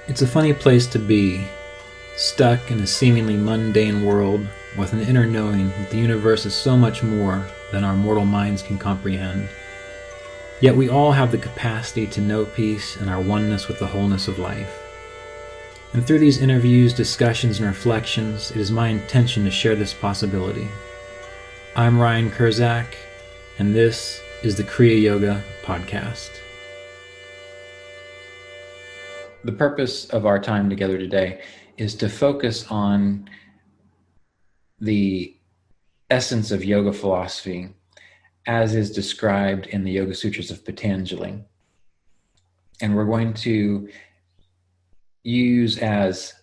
It's a funny place to be, stuck in a seemingly mundane world with an inner knowing that the universe is so much more than our mortal minds can comprehend. Yet we all have the capacity to know peace and our oneness with the wholeness of life. And through these interviews, discussions, and reflections, it is my intention to share this possibility. I'm Ryan Kurczak, and this is the Kriya Yoga Podcast. The purpose of our time together today is to focus on the essence of yoga philosophy as is described in the Yoga Sutras of Patanjali. And we're going to use as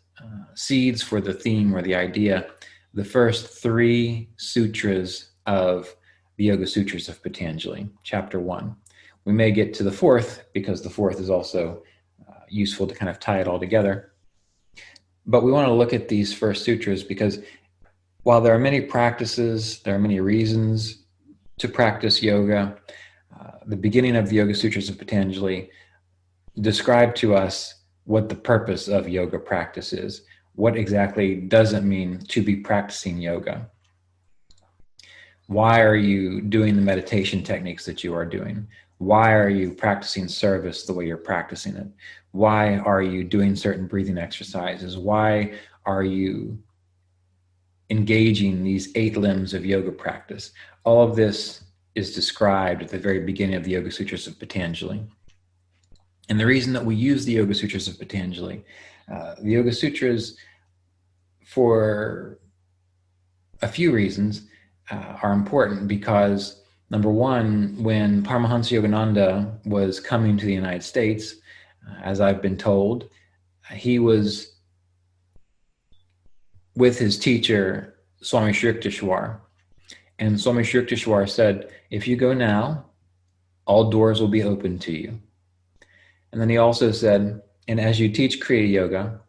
seeds for the theme or the idea the first three sutras of the Yoga Sutras of Patanjali, chapter 1. We may get to the fourth because the fourth is also useful to kind of tie it all together. But we want to look at these first sutras because while there are many practices, there are many reasons to practice yoga, the beginning of the Yoga Sutras of Patanjali describe to us what the purpose of yoga practice is. What exactly does it mean to be practicing yoga? Why are you doing the meditation techniques that you are doing? Why are you practicing service the way you're practicing it? Why are you doing certain breathing exercises? Why are you engaging these 8 limbs of yoga practice? All of this is described at the very beginning of the Yoga Sutras of Patanjali. And the reason that we use the Yoga Sutras of Patanjali, the Yoga Sutras, for a few reasons, are important because, number one, when Paramahansa Yogananda was coming to the United States, as I've been told, he was with his teacher, Swami Sri Yukteswar. And Swami Sri Yukteswar said, if you go now, all doors will be open to you. And then he also said, and as you teach Kriya Yoga,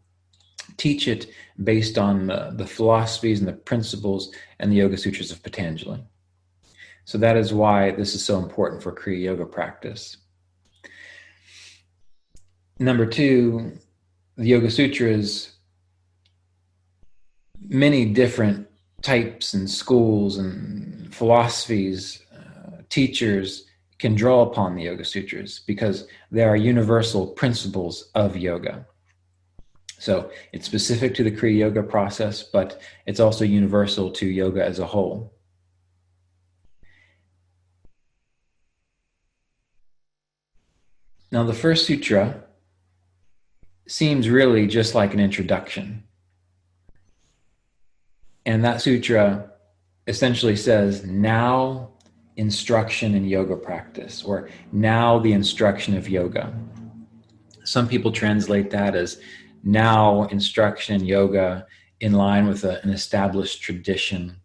teach it based on the philosophies and the principles and the Yoga Sutras of Patanjali. So that is why this is so important for Kriya Yoga practice. Number 2, the Yoga Sutras, many different types and schools and philosophies, teachers can draw upon the Yoga Sutras because they are universal principles of yoga. So it's specific to the Kriya Yoga process, but it's also universal to yoga as a whole. Now, the first sutra seems really just like an introduction. And that sutra essentially says, now instruction in yoga practice, or now the instruction of yoga. Some people translate that as now instruction in yoga in line with an established tradition,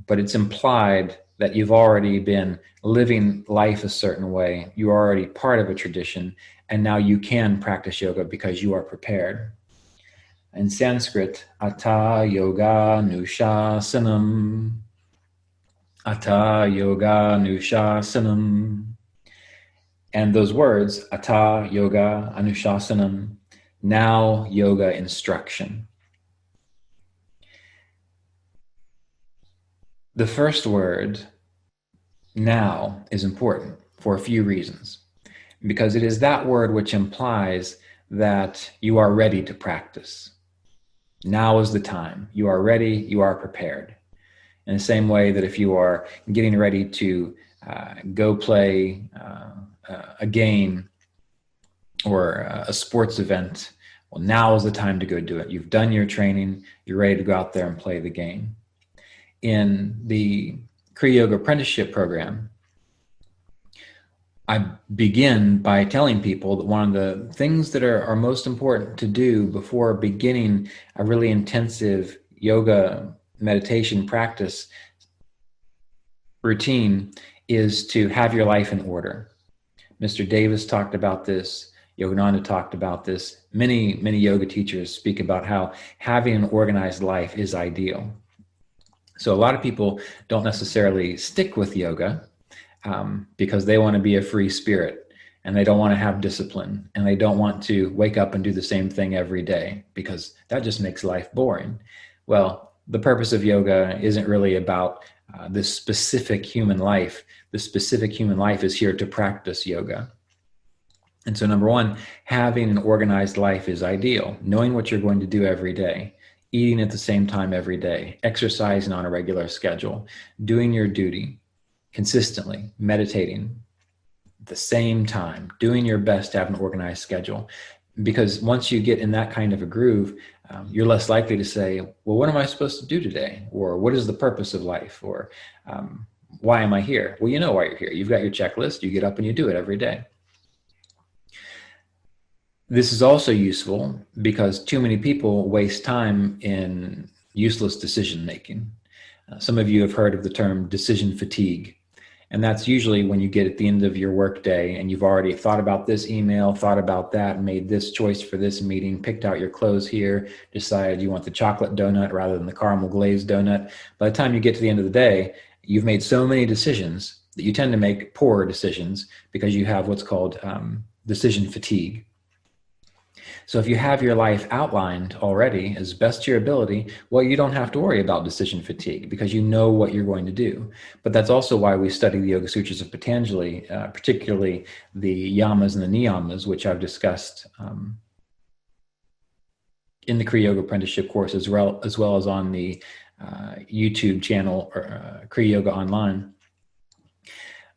but it's implied that you've already been living life a certain way. You're already part of a tradition, and now you can practice yoga because you are prepared. In Sanskrit, Atha Yoga Nushasanam. Atha Yoga Nushasanam. And those words, Atha Yoga Anushasanam, now yoga instruction. The first word, now, is important for a few reasons, because it is that word which implies that you are ready to practice. Now is the time. You are ready, you are prepared. In the same way that if you are getting ready to go play a game or a sports event, well, now is the time to go do it. You've done your training, you're ready to go out there and play the game. In the Kriya Yoga Apprenticeship Program, I begin by telling people that one of the things that are most important to do before beginning a really intensive yoga meditation practice routine is to have your life in order. Mr. Davis talked about this. Yogananda talked about this. Many yoga teachers speak about how having an organized life is ideal. So a lot of people don't necessarily stick with yoga because they want to be a free spirit. and they don't want to have discipline, and they don't want to wake up and do the same thing every day because that just makes life boring. Well, the purpose of yoga isn't really about this specific human life. The specific human life is here to practice yoga. And so number one, having an organized life is ideal. Knowing what you're going to do every day, eating at the same time every day, exercising on a regular schedule, doing your duty consistently, meditating at the same time, doing your best to have an organized schedule. Because once you get in that kind of a groove, you're less likely to say, well, what am I supposed to do today? Or what is the purpose of life? Or why am I here? Well, you know why you're here. You've got your checklist. You get up and you do it every day. This is also useful because too many people waste time in useless decision making. Some of you have heard of the term decision fatigue. And that's usually when you get at the end of your workday and you've already thought about this email, thought about that, made this choice for this meeting, picked out your clothes here, decided you want the chocolate donut rather than the caramel glazed donut. By the time you get to the end of the day, you've made so many decisions that you tend to make poor decisions because you have what's called decision fatigue. So if you have your life outlined already as best to your ability, well, you don't have to worry about decision fatigue because you know what you're going to do. But that's also why we study the Yoga Sutras of Patanjali, particularly the yamas and the niyamas, which I've discussed in the Kriya Yoga Apprenticeship course, as well as on the YouTube channel, Kriya Yoga Online.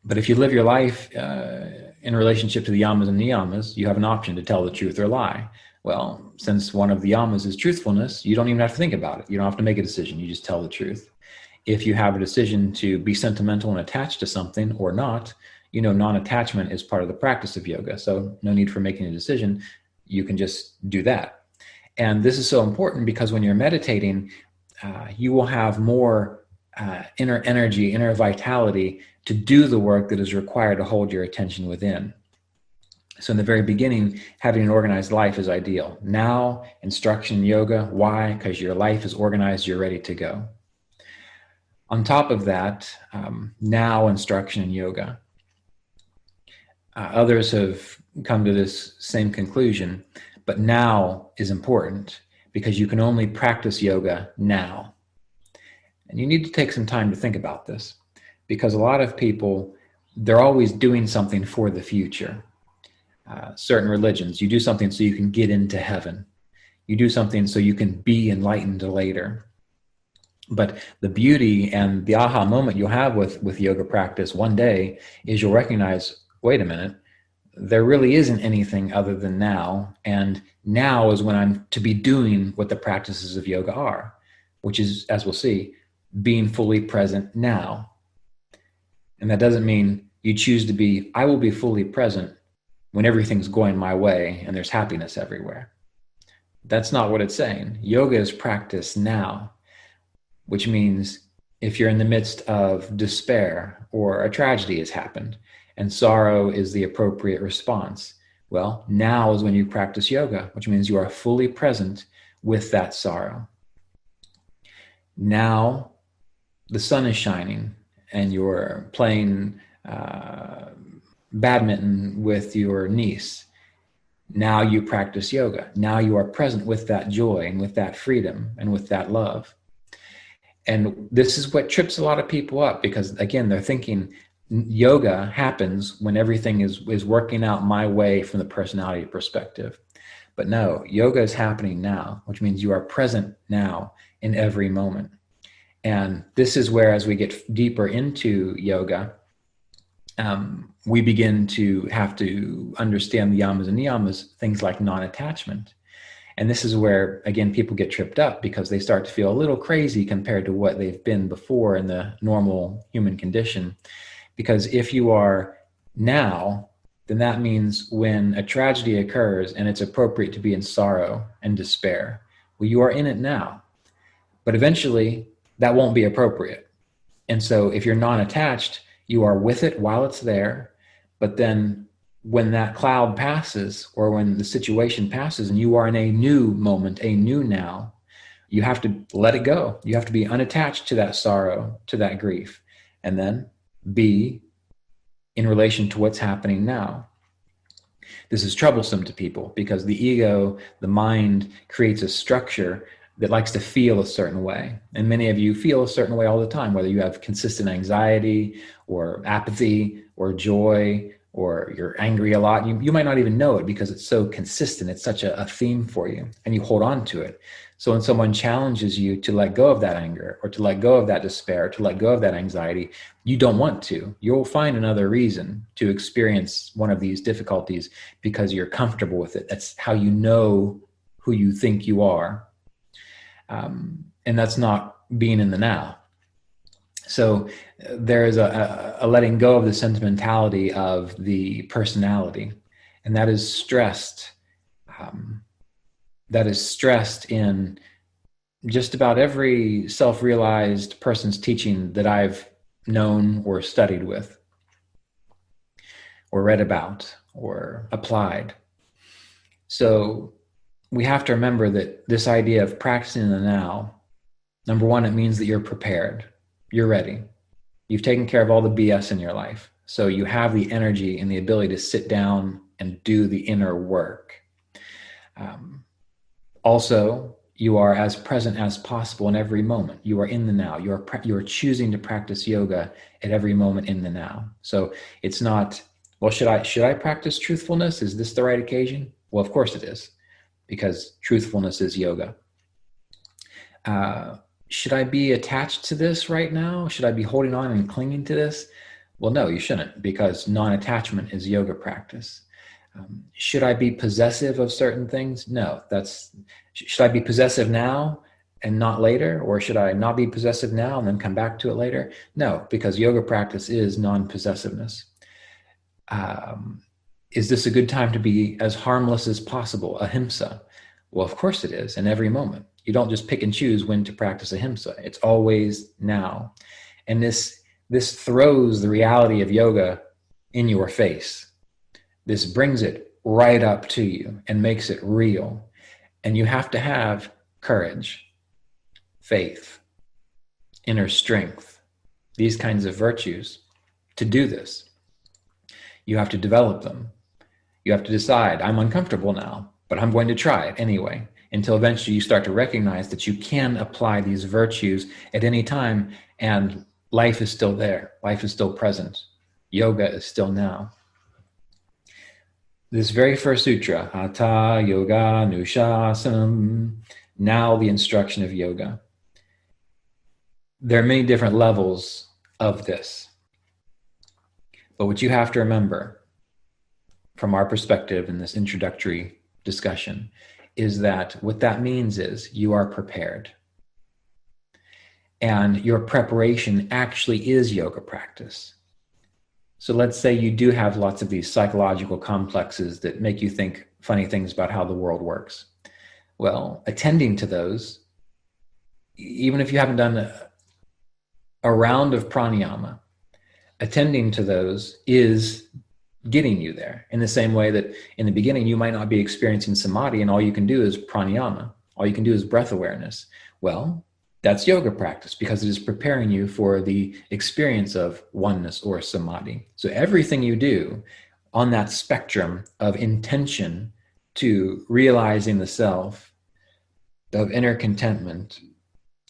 But if you live your life in relationship to the yamas and niyamas, you have an option to tell the truth or lie. Well, since one of the yamas is truthfulness, you don't even have to think about it. You don't have to make a decision. You just tell the truth. If you have a decision to be sentimental and attached to something or not, you know, non-attachment is part of the practice of yoga. So no need for making a decision. You can just do that. And this is so important because when you're meditating, you will have more inner energy, inner vitality to do the work that is required to hold your attention within. So in the very beginning, having an organized life is ideal. Now, instruction in yoga. Why? Because your life is organized, you're ready to go. On top of that, now instruction in yoga. Others have come to this same conclusion, but now is important because you can only practice yoga now. And you need to take some time to think about this because a lot of people, they're always doing something for the future. Certain religions, you do something so you can get into heaven. You do something so you can be enlightened later. But the beauty and the aha moment you'll have with yoga practice one day is you'll recognize, wait a minute, there really isn't anything other than now. And now is when I'm to be doing what the practices of yoga are, which is, as we'll see, being fully present now. And that doesn't mean you choose to be, I will be fully present when everything's going my way and there's happiness everywhere. That's not what it's saying. Yoga is practice now, which means if you're in the midst of despair or a tragedy has happened and sorrow is the appropriate response, well, now is when you practice yoga, which means you are fully present with that sorrow. Now the sun is shining and you're playing badminton with your niece. Now you practice yoga. Now you are present with that joy and with that freedom and with that love. And this is what trips a lot of people up because, again, they're thinking yoga happens when everything is working out my way from the personality perspective. But no, yoga is happening now, which means you are present now in every moment. And this is where, as we get deeper into yoga, we begin to have to understand the yamas and niyamas, things like non-attachment. And this is where, again, people get tripped up because they start to feel a little crazy compared to what they've been before in the normal human condition. Because if you are now, then that means when a tragedy occurs and it's appropriate to be in sorrow and despair, well, you are in it now. But eventually, that won't be appropriate. And so if you're non-attached, you are with it while it's there, but then when that cloud passes or when the situation passes and you are in a new moment, a new now, you have to let it go. You have to be unattached to that sorrow, to that grief, and then be in relation to what's happening now. This is troublesome to people because the ego, the mind, creates a structure that likes to feel a certain way. And many of you feel a certain way all the time, whether you have consistent anxiety or apathy or joy, or you're angry a lot. You might not even know it because it's so consistent. It's such a theme for you, and you hold on to it. So when someone challenges you to let go of that anger, or to let go of that despair, to let go of that anxiety, you don't want to. You'll find another reason to experience one of these difficulties because you're comfortable with it. That's how you know who you think you are. And that's not being in the now. So there is a letting go of the sentimentality of the personality, and that is stressed. That is stressed in just about every self-realized person's teaching that I've known or studied with, or read about, or applied. So we have to remember that this idea of practicing in the now, number one, it means that you're prepared. You're ready. You've taken care of all the BS in your life. So you have the energy and the ability to sit down and do the inner work. Also, you are as present as possible in every moment. You are in the now. You are choosing to practice yoga at every moment in the now. So it's not, well, should I practice truthfulness? Is this the right occasion? Well, of course it is, because truthfulness is yoga. Should I be attached to this right now? Should I be holding on and clinging to this? Well, no, you shouldn't, because non-attachment is yoga practice. Should I be possessive of certain things? No, should I be possessive now and not later? Or should I not be possessive now and then come back to it later? No, because yoga practice is non-possessiveness. Is this a good time to be as harmless as possible? Ahimsa. Well, of course it is, in every moment. You don't just pick and choose when to practice ahimsa. It's always now. And this throws the reality of yoga in your face. This brings it right up to you and makes it real. And you have to have courage, faith, inner strength, these kinds of virtues to do this. You have to develop them. You have to decide, I'm uncomfortable now, but I'm going to try it anyway, until eventually you start to recognize that you can apply these virtues at any time, and life is still there. Life is still present. Yoga is still now. This very first sutra, Hatha Yoga Nushasanam, now the instruction of yoga. There are many different levels of this. But what you have to remember from our perspective in this introductory discussion is that what that means is you are prepared. And your preparation actually is yoga practice. So let's say you do have lots of these psychological complexes that make you think funny things about how the world works. Well, attending to those, even if you haven't done a round of pranayama, attending to those is getting you there, in the same way that in the beginning you might not be experiencing samadhi and all you can do is pranayama, all you can do is breath awareness. Well, that's yoga practice, because it is preparing you for the experience of oneness or samadhi. So everything you do on that spectrum of intention to realizing the self, of inner contentment,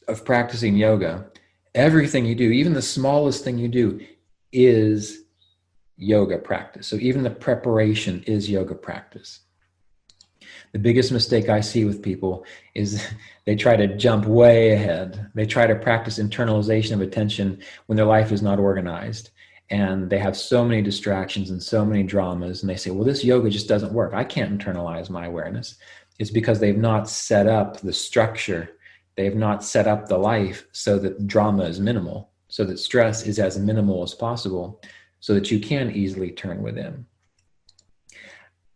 of practicing yoga, everything you do, even the smallest thing you do, is yoga practice. So even the preparation is yoga practice. The biggest mistake I see with people is they try to jump way ahead. They try to practice internalization of attention when their life is not organized. And they have so many distractions and so many dramas. And they say, well, this yoga just doesn't work. I can't internalize my awareness. It's because they've not set up the structure. They've not set up the life so that drama is minimal, so that stress is as minimal as possible, so that you can easily turn within.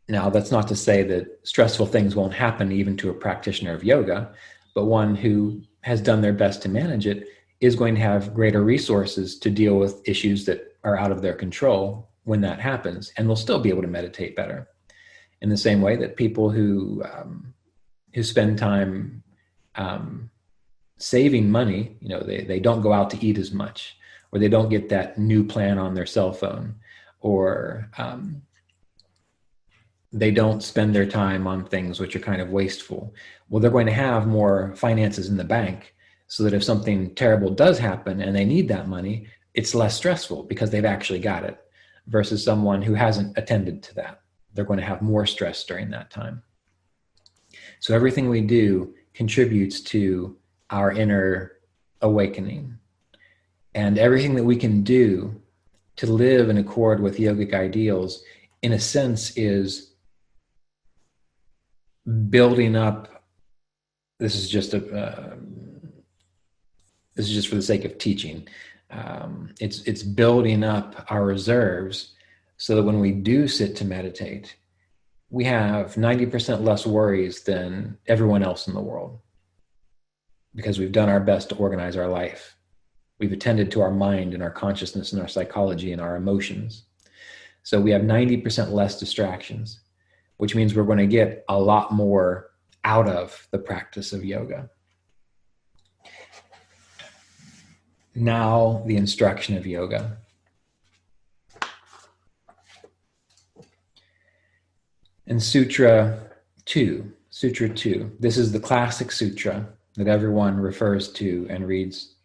Now, that's not to say that stressful things won't happen even to a practitioner of yoga, but one who has done their best to manage it is going to have greater resources to deal with issues that are out of their control when that happens, and they'll still be able to meditate better. In the same way that people who spend time saving money, they don't go out to eat as much, or they don't get that new plan on their cell phone, or they don't spend their time on things which are kind of wasteful. Well, they're going to have more finances in the bank so that if something terrible does happen and they need that money, it's less stressful because they've actually got it, versus someone who hasn't attended to that. They're going to have more stress during that time. So everything we do contributes to our inner awakening. And everything that we can do to live in accord with yogic ideals, in a sense, is building up. This is just for the sake of teaching. It's building up our reserves so that when we do sit to meditate, we have 90% less worries than everyone else in the world, because we've done our best to organize our life. We've attended to our mind and our consciousness and our psychology and our emotions. So we have 90% less distractions, which means we're going to get a lot more out of the practice of yoga. Now, the instruction of yoga. In Sutra 2, this is the classic sutra that everyone refers to and reads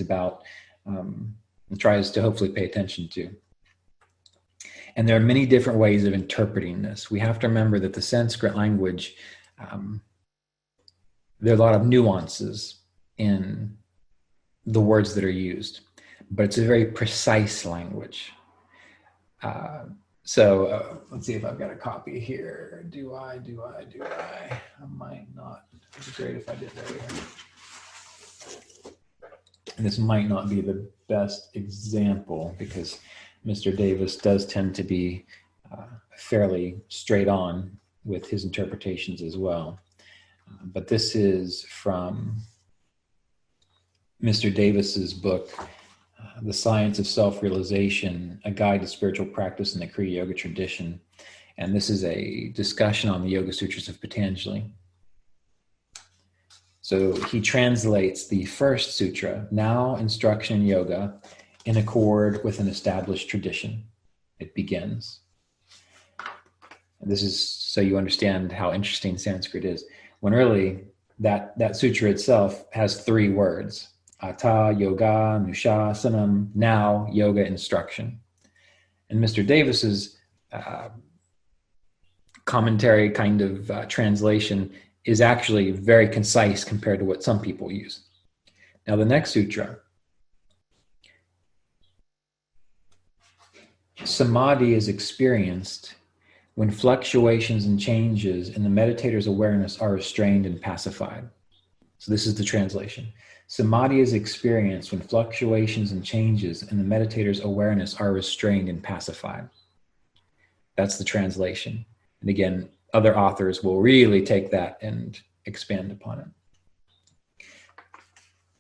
about, and tries to hopefully pay attention to. And there are many different ways of interpreting this. We have to remember that the Sanskrit language, there are a lot of nuances in the words that are used, but it's a very precise language. So let's see if I've got a copy here. Do I? I might not. It'd be great if I did right here. And this might not be the best example because Mr. Davis does tend to be fairly straight on with his interpretations as well. But this is from Mr. Davis's book, The Science of Self-Realization, A Guide to Spiritual Practice in the Kriya Yoga Tradition. And this is a discussion on the Yoga Sutras of Patanjali. So he translates the first sutra, now instruction in yoga, in accord with an established tradition. It begins. And this is so you understand how interesting Sanskrit is. When really that sutra itself has 3 words. Ata yoga nushasanam, now yoga instruction. And Mr. Davis's commentary kind of translation is actually very concise compared to what some people use. Now the next sutra, samadhi is experienced when fluctuations and changes in the meditator's awareness are restrained and pacified. So this is the translation. Samadhi is experienced when fluctuations and changes in the meditator's awareness are restrained and pacified. That's the translation. And again, other authors will really take that and expand upon it.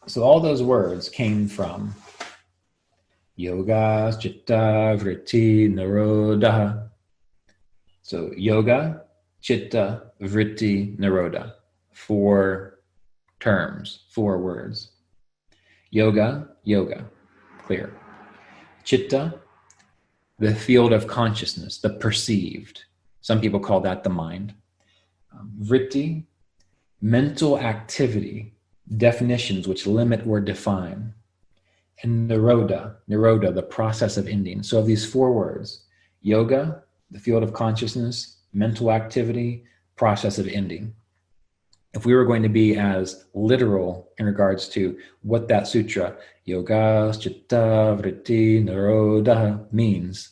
So all those words came from yoga, chitta, vritti, nirodha. So yoga, chitta, vritti, nirodha. 4 terms, 4 words. Yoga, clear. Chitta, the field of consciousness, the perceived. Some people call that the mind. Vritti, mental activity, definitions which limit or define. And nirodha, the process of ending. So of these 4 words, yoga, the field of consciousness, mental activity, process of ending. If we were going to be as literal in regards to what that sutra, yoga, chitta, vritti, nirodha, means,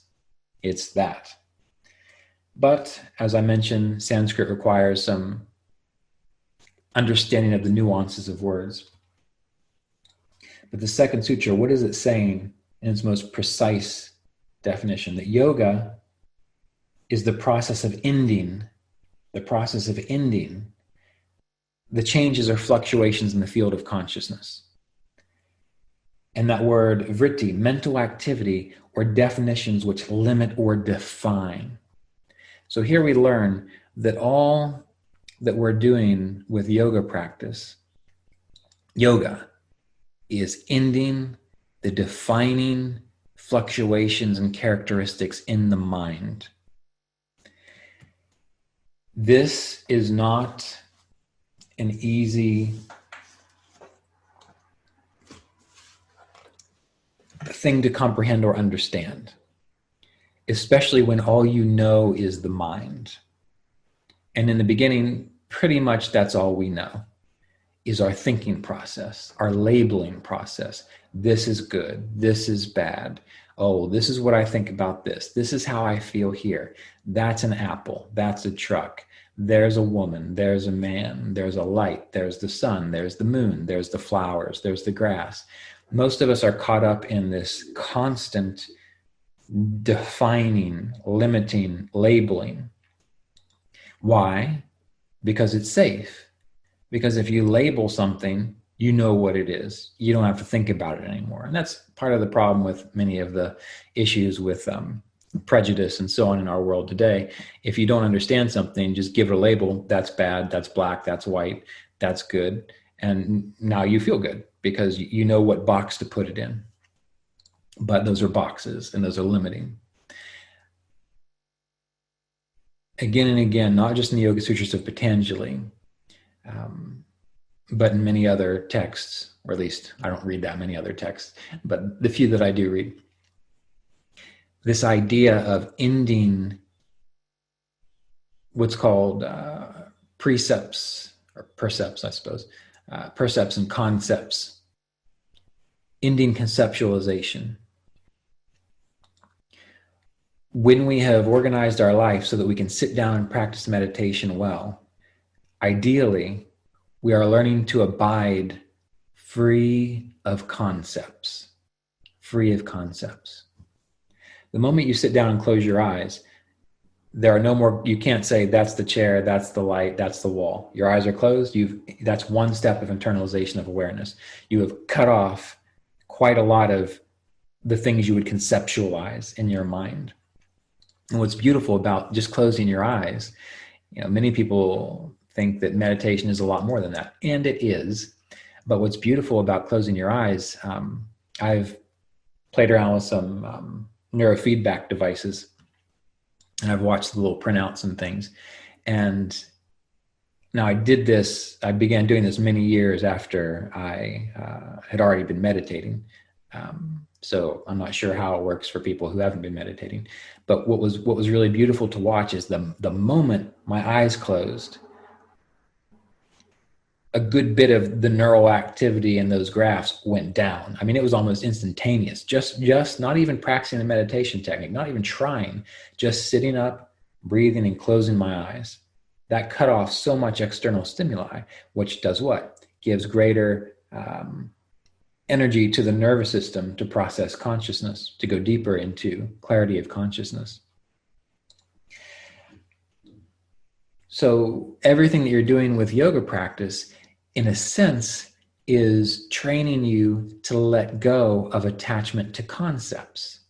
it's that. But as I mentioned, Sanskrit requires some understanding of the nuances of words. But the second sutra, what is it saying in its most precise definition? That yoga is the process of ending the changes or fluctuations in the field of consciousness. And that word vritti, mental activity or definitions which limit or define. So here we learn that all that we're doing with yoga practice, yoga is ending the defining fluctuations and characteristics in the mind. This is not an easy thing to comprehend or understand, especially when all you know is the mind. And in the beginning, pretty much that's all we know is our thinking process, our labeling process. This is good. This is bad. Oh, this is what I think about this. This is how I feel here. That's an apple. That's a truck. There's a woman. There's a man. There's a light. There's the sun. There's the moon. There's the flowers. There's the grass. Most of us are caught up in this constant defining, limiting, labeling. Why? Because it's safe. Because if you label something, you know what it is. You don't have to think about it anymore. And that's part of the problem with many of the issues with prejudice and so on in our world today. If you don't understand something, just give it a label. That's bad, that's black, that's white, that's good. And now you feel good because you know what box to put it in. But those are boxes and those are limiting. Again and again, not just in the Yoga Sutras of Patanjali, but in many other texts, or at least I don't read that many other texts, but the few that I do read, this idea of ending what's called precepts, or percepts, I suppose, percepts and concepts, ending conceptualization. When we have organized our life so that we can sit down and practice meditation well, ideally, we are learning to abide free of concepts, free of concepts. The moment you sit down and close your eyes, there are no more, you can't say that's the chair, that's the light, that's the wall. Your eyes are closed. That's one step of internalization of awareness. You have cut off quite a lot of the things you would conceptualize in your mind. And what's beautiful about just closing your eyes, many people think that meditation is a lot more than that, and it is. But what's beautiful about closing your eyes, I've played around with some neurofeedback devices, and I've watched the little printouts and things. And now I began doing this many years after I had already been meditating. So I'm not sure how it works for people who haven't been meditating. But what was really beautiful to watch is the moment my eyes closed, a good bit of the neural activity in those graphs went down. I mean, it was almost instantaneous. Just not even practicing the meditation technique, not even trying, just sitting up, breathing, and closing my eyes. That cut off so much external stimuli, which does what? Gives greater energy to the nervous system to process consciousness, to go deeper into clarity of consciousness. So everything that you're doing with yoga practice, in a sense, is training you to let go of attachment to concepts.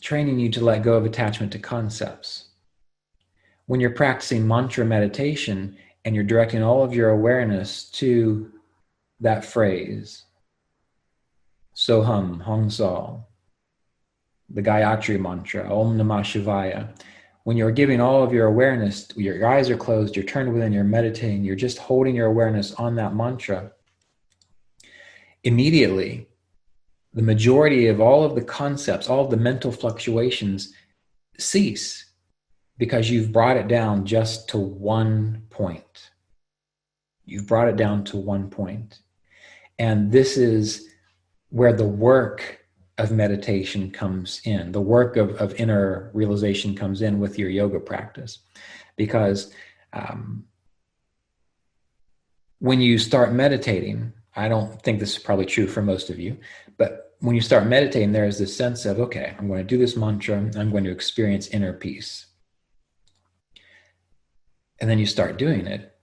Training you to let go of attachment to concepts. When you're practicing mantra meditation and you're directing all of your awareness to that phrase, Soham, Hong Sol, the Gayatri mantra, Om Namah Shivaya. When you're giving all of your awareness, your eyes are closed, you're turned within, you're meditating, you're just holding your awareness on that mantra. Immediately, the majority of all of the concepts, all of the mental fluctuations cease because you've brought it down just to one point. You've brought it down to one point. And this is where the work of meditation comes in. The work of inner realization comes in with your yoga practice. Because when you start meditating, I don't think this is probably true for most of you, but when you start meditating, there is this sense of, okay, I'm going to do this mantra, I'm going to experience inner peace. And then you start doing it,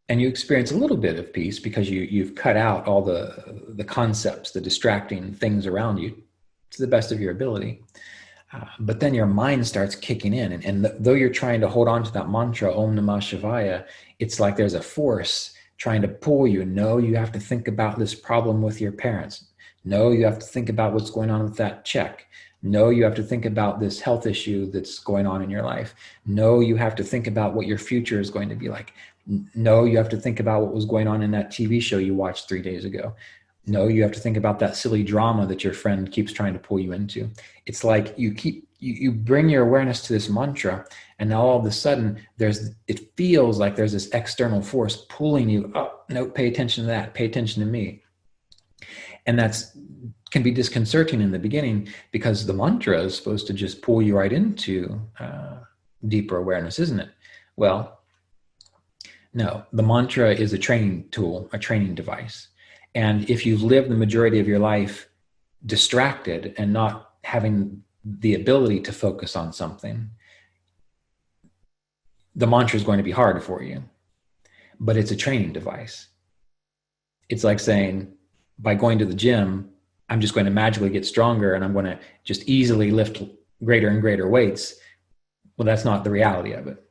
and you experience a little bit of peace because you've cut out all the concepts, the distracting things around you to the best of your ability. But then your mind starts kicking in. And though you're trying to hold on to that mantra, Om Namah Shivaya, it's like there's a force trying to pull you. No, you have to think about this problem with your parents. No, you have to think about what's going on with that check. No, you have to think about this health issue that's going on in your life. No, you have to think about what your future is going to be like. No, you have to think about what was going on in that TV show you watched 3 days ago. No, you have to think about that silly drama that your friend keeps trying to pull you into. It's like you bring your awareness to this mantra, and now all of a sudden it feels like there's this external force pulling you up. No, pay attention to that. Pay attention to me. And that's can be disconcerting in the beginning, because the mantra is supposed to just pull you right into deeper awareness, isn't it? Well, no, the mantra is a training tool, a training device. And if you've lived the majority of your life distracted and not having the ability to focus on something, the mantra is going to be hard for you. But it's a training device. It's like saying, by going to the gym, I'm just going to magically get stronger and I'm going to just easily lift greater and greater weights. Well, that's not the reality of it.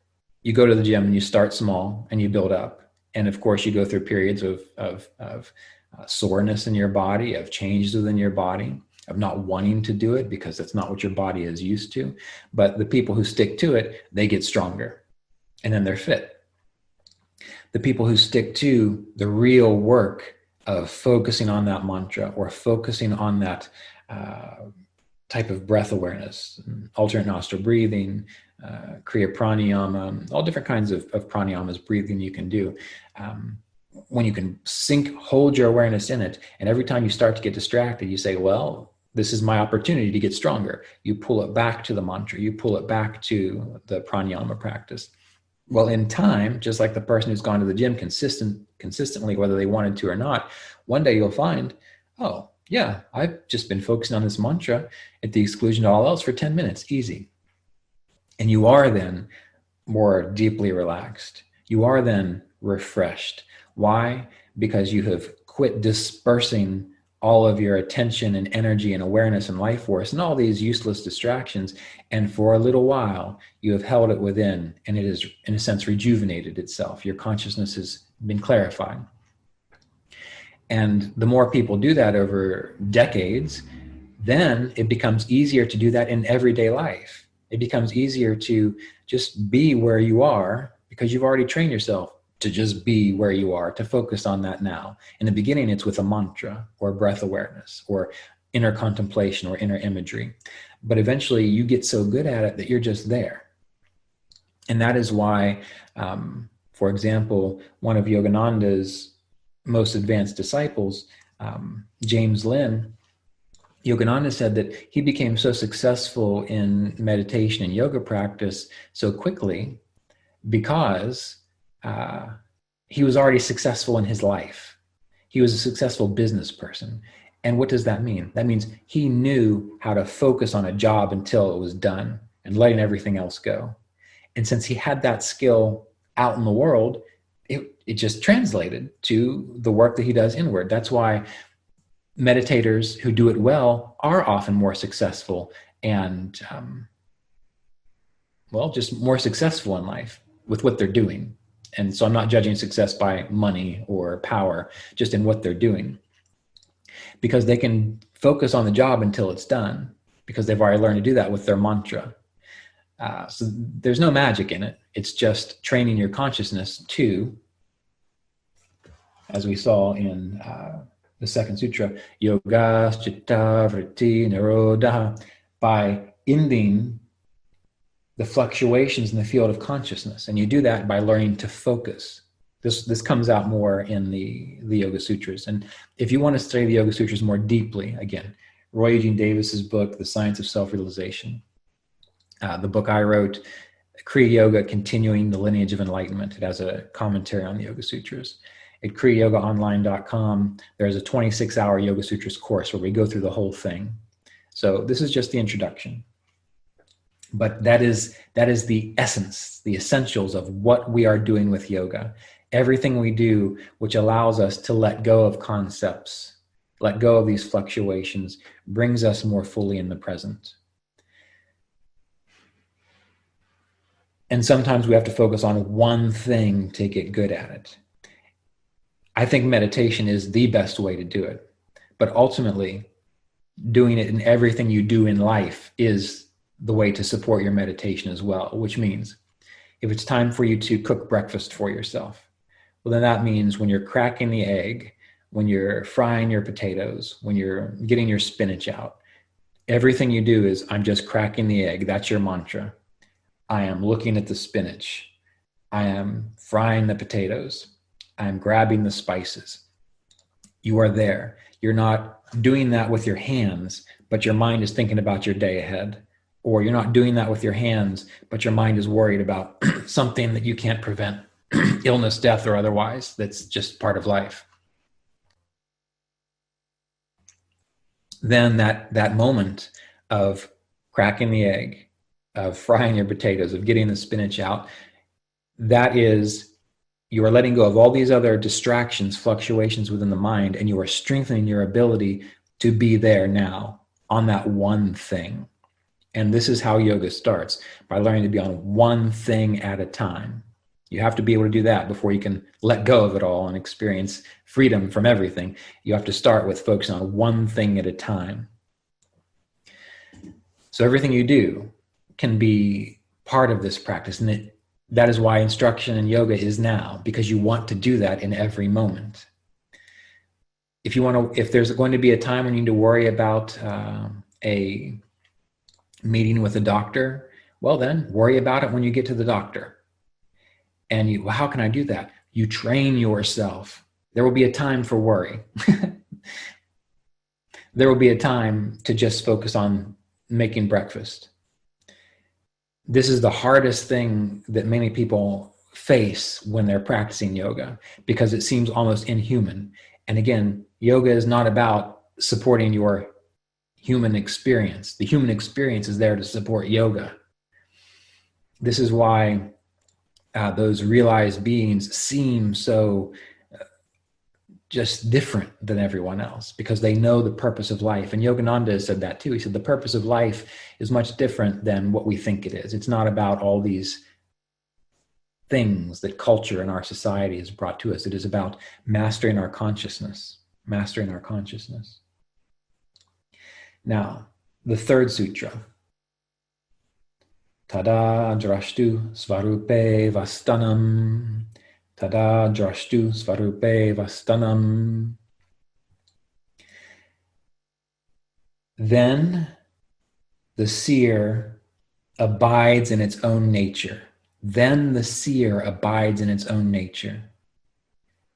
You go to the gym and you start small and you build up. And of course, you go through periods of soreness in your body, of changes within your body, of not wanting to do it because that's not what your body is used to. But the people who stick to it, they get stronger and then they're fit. The people who stick to the real work of focusing on that mantra or focusing on that type of breath awareness, alternate nostril breathing, Kriya pranayama, all different kinds of pranayamas, breathing you can do. When you can hold your awareness in it, and every time you start to get distracted, you say, well, this is my opportunity to get stronger. You pull it back to the mantra, you pull it back to the pranayama practice. Well, in time, just like the person who's gone to the gym consistently, whether they wanted to or not, one day you'll find, oh, yeah, I've just been focusing on this mantra at the exclusion of all else for 10 minutes, easy. And you are then more deeply relaxed. You are then refreshed. Why? Because you have quit dispersing all of your attention and energy and awareness and life force and all these useless distractions. And for a little while, you have held it within, and it has, in a sense, rejuvenated itself. Your consciousness has been clarified. And the more people do that over decades, then it becomes easier to do that in everyday life. It becomes easier to just be where you are because you've already trained yourself to just be where you are, to focus on that now. In the beginning, it's with a mantra or breath awareness or inner contemplation or inner imagery. But eventually you get so good at it that you're just there. And that is why, for example, one of Yogananda's most advanced disciples, James Lin, Yogananda said that he became so successful in meditation and yoga practice so quickly because he was already successful in his life. He was a successful business person. And what does that mean? That means he knew how to focus on a job until it was done and letting everything else go. And since he had that skill out in the world, it just translated to the work that he does inward. That's why meditators who do it well are often more successful and, just more successful in life with what they're doing. And so I'm not judging success by money or power, just in what they're doing. Because they can focus on the job until it's done, because they've already learned to do that with their mantra. So there's no magic in it. It's just training your consciousness to, as we saw in the second sutra, yoga chitta vritti nirodha, by ending the fluctuations in the field of consciousness. And you do that by learning to focus. This comes out more in the Yoga Sutras. And if you want to study the Yoga Sutras more deeply, again, Roy Eugene Davis's book, The Science of Self-Realization, the book I wrote, Kriya Yoga, Continuing the Lineage of Enlightenment. It has a commentary on the Yoga Sutras. At kriyayogaonline.com, there's a 26-hour Yoga Sutras course where we go through the whole thing. So this is just the introduction. But that is the essence, the essentials of what we are doing with yoga. Everything we do which allows us to let go of concepts, let go of these fluctuations, brings us more fully in the present. And sometimes we have to focus on one thing to get good at it. I think meditation is the best way to do it. But ultimately, doing it in everything you do in life is the way to support your meditation as well, which means if it's time for you to cook breakfast for yourself, well, then that means when you're cracking the egg, when you're frying your potatoes, when you're getting your spinach out, everything you do is, I'm just cracking the egg. That's your mantra. I am looking at the spinach. I am frying the potatoes. I'm grabbing the spices. You are there. You're not doing that with your hands, but your mind is thinking about your day ahead. Or you're not doing that with your hands, but your mind is worried about something that you can't prevent, illness, death, or otherwise. That's just part of life. Then that moment of cracking the egg, of frying your potatoes, of getting the spinach out, that is, you are letting go of all these other distractions, fluctuations within the mind, and you are strengthening your ability to be there now on that one thing. And this is how yoga starts, by learning to be on one thing at a time. You have to be able to do that before you can let go of it all and experience freedom from everything. You have to start with focusing on one thing at a time. So everything you do can be part of this practice. And that is why instruction in yoga is now, because you want to do that in every moment. If there's going to be a time when you need to worry about a meeting with a doctor, well then worry about it when you get to the doctor. And well, how can I do that? You train yourself. There will be a time for worry. There will be a time to just focus on making breakfast. This is the hardest thing that many people face when they're practicing yoga, because it seems almost inhuman. And again, yoga is not about supporting your human experience. The human experience is there to support yoga. This is why those realized beings seem so just different than everyone else, because they know the purpose of life. And Yogananda said that too. He said the purpose of life is much different than what we think it is. It's not about all these things that culture and our society has brought to us. It is about mastering our consciousness, mastering our consciousness. Now, the third sutra. Tada drashtu svarupe vastanam. Tada drashtu svarupe vastanam. Then the seer abides in its own nature. Then the seer abides in its own nature.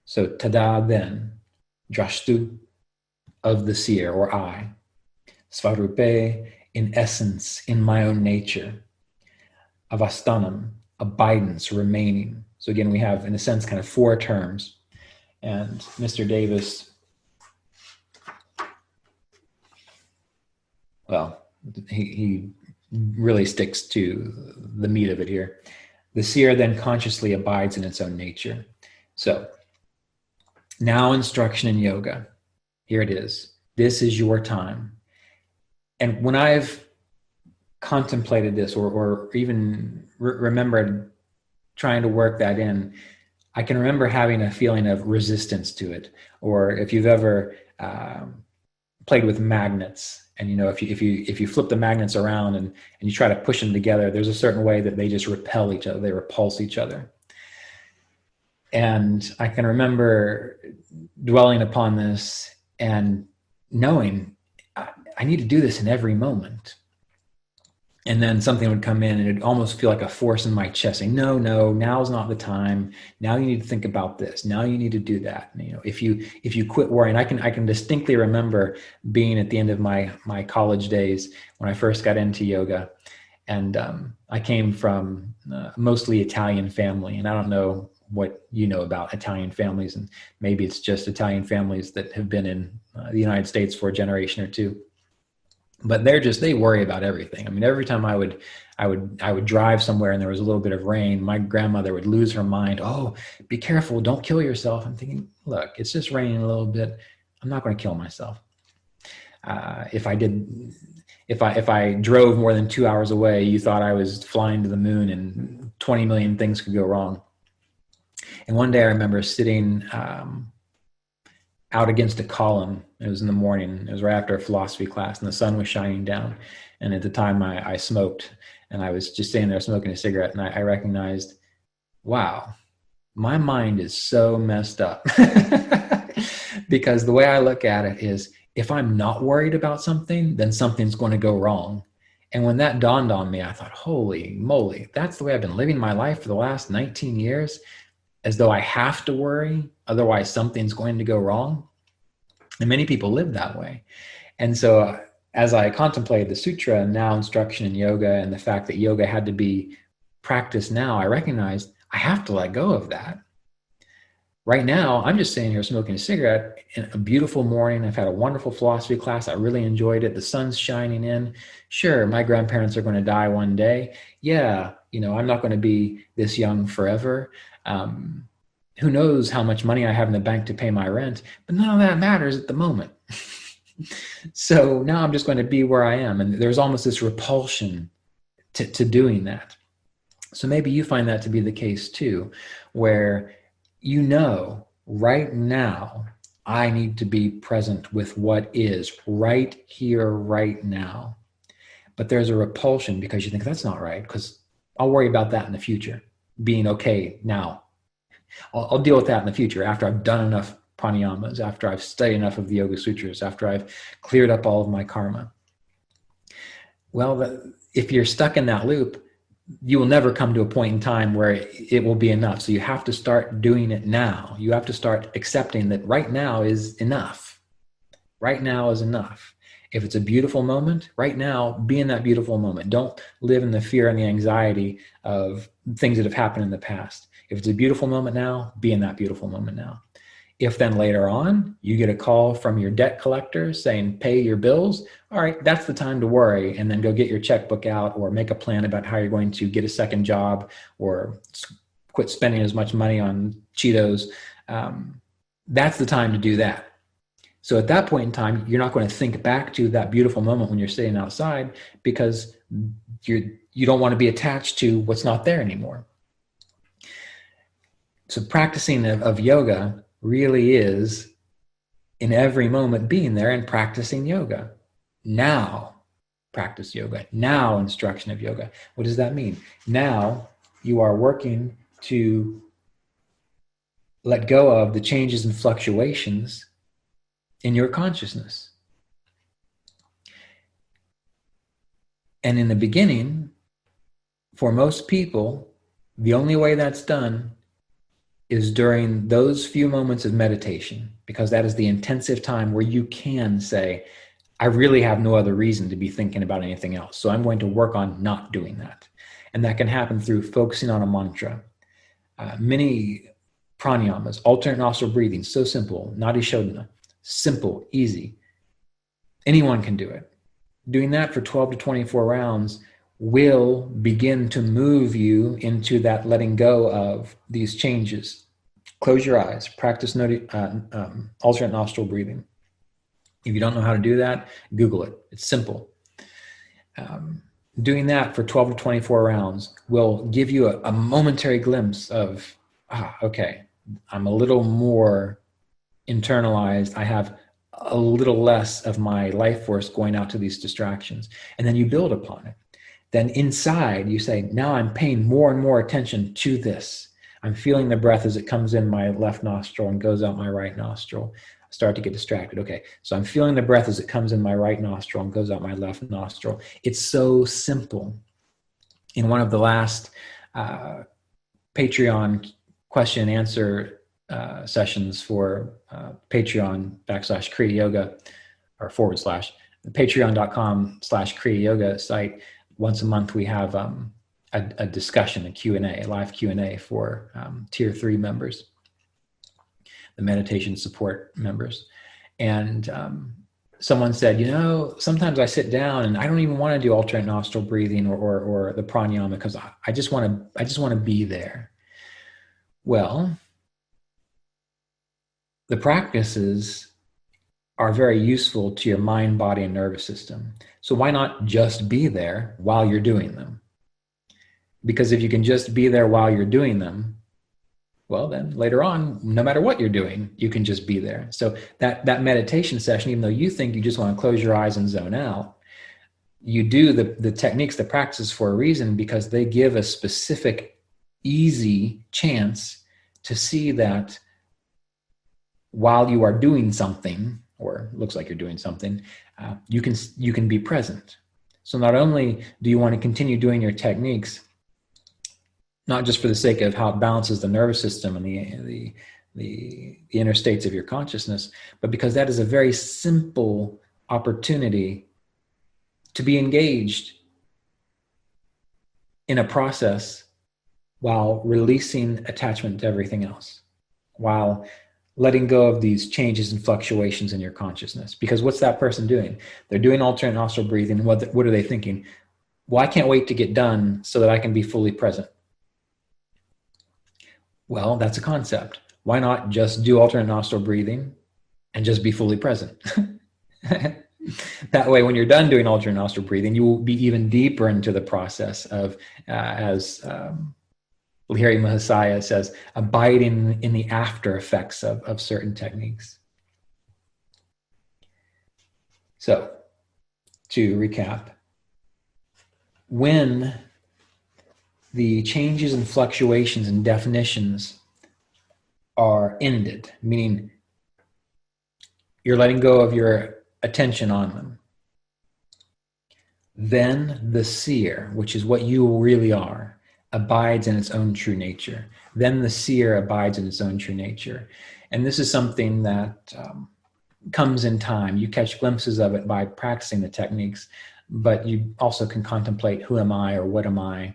So tada, then, drashtu, of the seer, or I. Svarupe, in essence, in my own nature. Avastanam, abidance, remaining. So again, we have, in a sense, kind of four terms. And Mr. Davis, well, he really sticks to the meat of it here. The seer then consciously abides in its own nature. So now instruction in yoga. Here it is. This is your time. And when I've contemplated this or even remembered trying to work that in, I can remember having a feeling of resistance to it. Or if you've ever played with magnets, and if you flip the magnets around and you try to push them together, there's a certain way that they just repel each other, they repulse each other. And I can remember dwelling upon this and knowing I need to do this in every moment. And then something would come in and it'd almost feel like a force in my chest saying, no, now's not the time. Now you need to think about this. Now you need to do that. And, if you quit worrying, I can distinctly remember being at the end of my college days when I first got into yoga. And I came from mostly Italian family. And I don't know what you know about Italian families. And maybe it's just Italian families that have been in the United States for a generation or two. But they worry about everything. I mean, every time I would drive somewhere and there was a little bit of rain, my grandmother would lose her mind. Oh, be careful, don't kill yourself. I'm thinking, look, it's just raining a little bit. I'm not going to kill myself. If I drove more than 2 hours away, you thought I was flying to the moon and 20 million things could go wrong. And one day I remember sitting out against a column. It was in the morning. It was right after a philosophy class, and the sun was shining down. And at the time I smoked, and I was just sitting there smoking a cigarette, and I recognized, wow, my mind is so messed up. Because the way I look at it is, if I'm not worried about something, then something's going to go wrong. And when that dawned on me, I thought, holy moly, that's the way I've been living my life for the last 19 years, as though I have to worry, otherwise something's going to go wrong. And many people live that way. And so as I contemplated the sutra and now instruction in yoga, and the fact that yoga had to be practiced now, I recognized I have to let go of that. Right now, I'm just sitting here smoking a cigarette in a beautiful morning. I've had a wonderful philosophy class. I really enjoyed it. The sun's shining in. Sure, my grandparents are going to die one day. Yeah, I'm not going to be this young forever. Who knows how much money I have in the bank to pay my rent, but none of that matters at the moment. So now I'm just going to be where I am. And there's almost this repulsion to doing that. So maybe you find that to be the case too, where right now, I need to be present with what is right here, right now. But there's a repulsion because you think that's not right, because I'll worry about that in the future, being okay now. I'll deal with that in the future after I've done enough pranayamas, after I've studied enough of the Yoga Sutras, after I've cleared up all of my karma. Well, if you're stuck in that loop, you will never come to a point in time where it will be enough. So you have to start doing it now. You have to start accepting that right now is enough. Right now is enough. If it's a beautiful moment, right now, be in that beautiful moment. Don't live in the fear and the anxiety of things that have happened in the past. If it's a beautiful moment now, be in that beautiful moment now. If then later on, you get a call from your debt collector saying, pay your bills, all right, that's the time to worry, and then go get your checkbook out or make a plan about how you're going to get a second job or quit spending as much money on Cheetos. That's the time to do that. So at that point in time, you're not going to think back to that beautiful moment when you're sitting outside, because you don't want to be attached to what's not there anymore. So practicing of yoga really is in every moment being there and practicing yoga. Now, practice yoga. Now, instruction of yoga. What does that mean? Now, you are working to let go of the changes and fluctuations in your consciousness. And in the beginning, for most people, the only way that's done is during those few moments of meditation, because that is the intensive time where you can say, I really have no other reason to be thinking about anything else. So I'm going to work on not doing that. And that can happen through focusing on a mantra. Many pranayamas, alternate nostril breathing, so simple, nadi shodhana, simple, easy. Anyone can do it. Doing that for 12 to 24 rounds will begin to move you into that letting go of these changes. Close your eyes, practice alternate nostril breathing. If you don't know how to do that, Google it. It's simple. Doing that for 12 to 24 rounds will give you a momentary glimpse of, okay, I'm a little more internalized. I have a little less of my life force going out to these distractions. And then you build upon it. Then inside you say, now I'm paying more and more attention to this. I'm feeling the breath as it comes in my left nostril and goes out my right nostril. I start to get distracted. Okay, so I'm feeling the breath as it comes in my right nostril and goes out my left nostril. It's so simple. In one of the last Patreon question and answer sessions for Patreon /Kriya Yoga or / patreon.com/Kriya Yoga site. Once a month, we have a discussion, a live Q&A for tier 3 members, the meditation support members. And someone said, sometimes I sit down and I don't even want to do alternate nostril breathing or the pranayama because I just want to be there. Well, the practices are very useful to your mind, body, and nervous system. So why not just be there while you're doing them? Because if you can just be there while you're doing them, well, then later on, no matter what you're doing, you can just be there. So that meditation session, even though you think you just want to close your eyes and zone out, you do the techniques, the practices for a reason, because they give a specific, easy chance to see that while you are doing something, or looks like you're doing something, you can be present. So not only do you want to continue doing your techniques, not just for the sake of how it balances the nervous system and the inner states of your consciousness, but because that is a very simple opportunity to be engaged in a process while releasing attachment to everything else, while letting go of these changes and fluctuations in your consciousness. Because what's that person doing? They're doing alternate nostril breathing. What are they thinking? Well, I can't wait to get done so that I can be fully present. Well, that's a concept. Why not just do alternate nostril breathing and just be fully present? That way, when you're done doing alternate nostril breathing, you will be even deeper into the process of, as Lahiri Mahasaya says, abiding in the after effects of certain techniques. So, to recap, when the changes and fluctuations and definitions are ended, meaning you're letting go of your attention on them, then the seer, which is what you really are, abides in its own true nature. Then the seer abides in its own true nature. And this is something that comes in time. You catch glimpses of it by practicing the techniques, but you also can contemplate, who am I or what am I?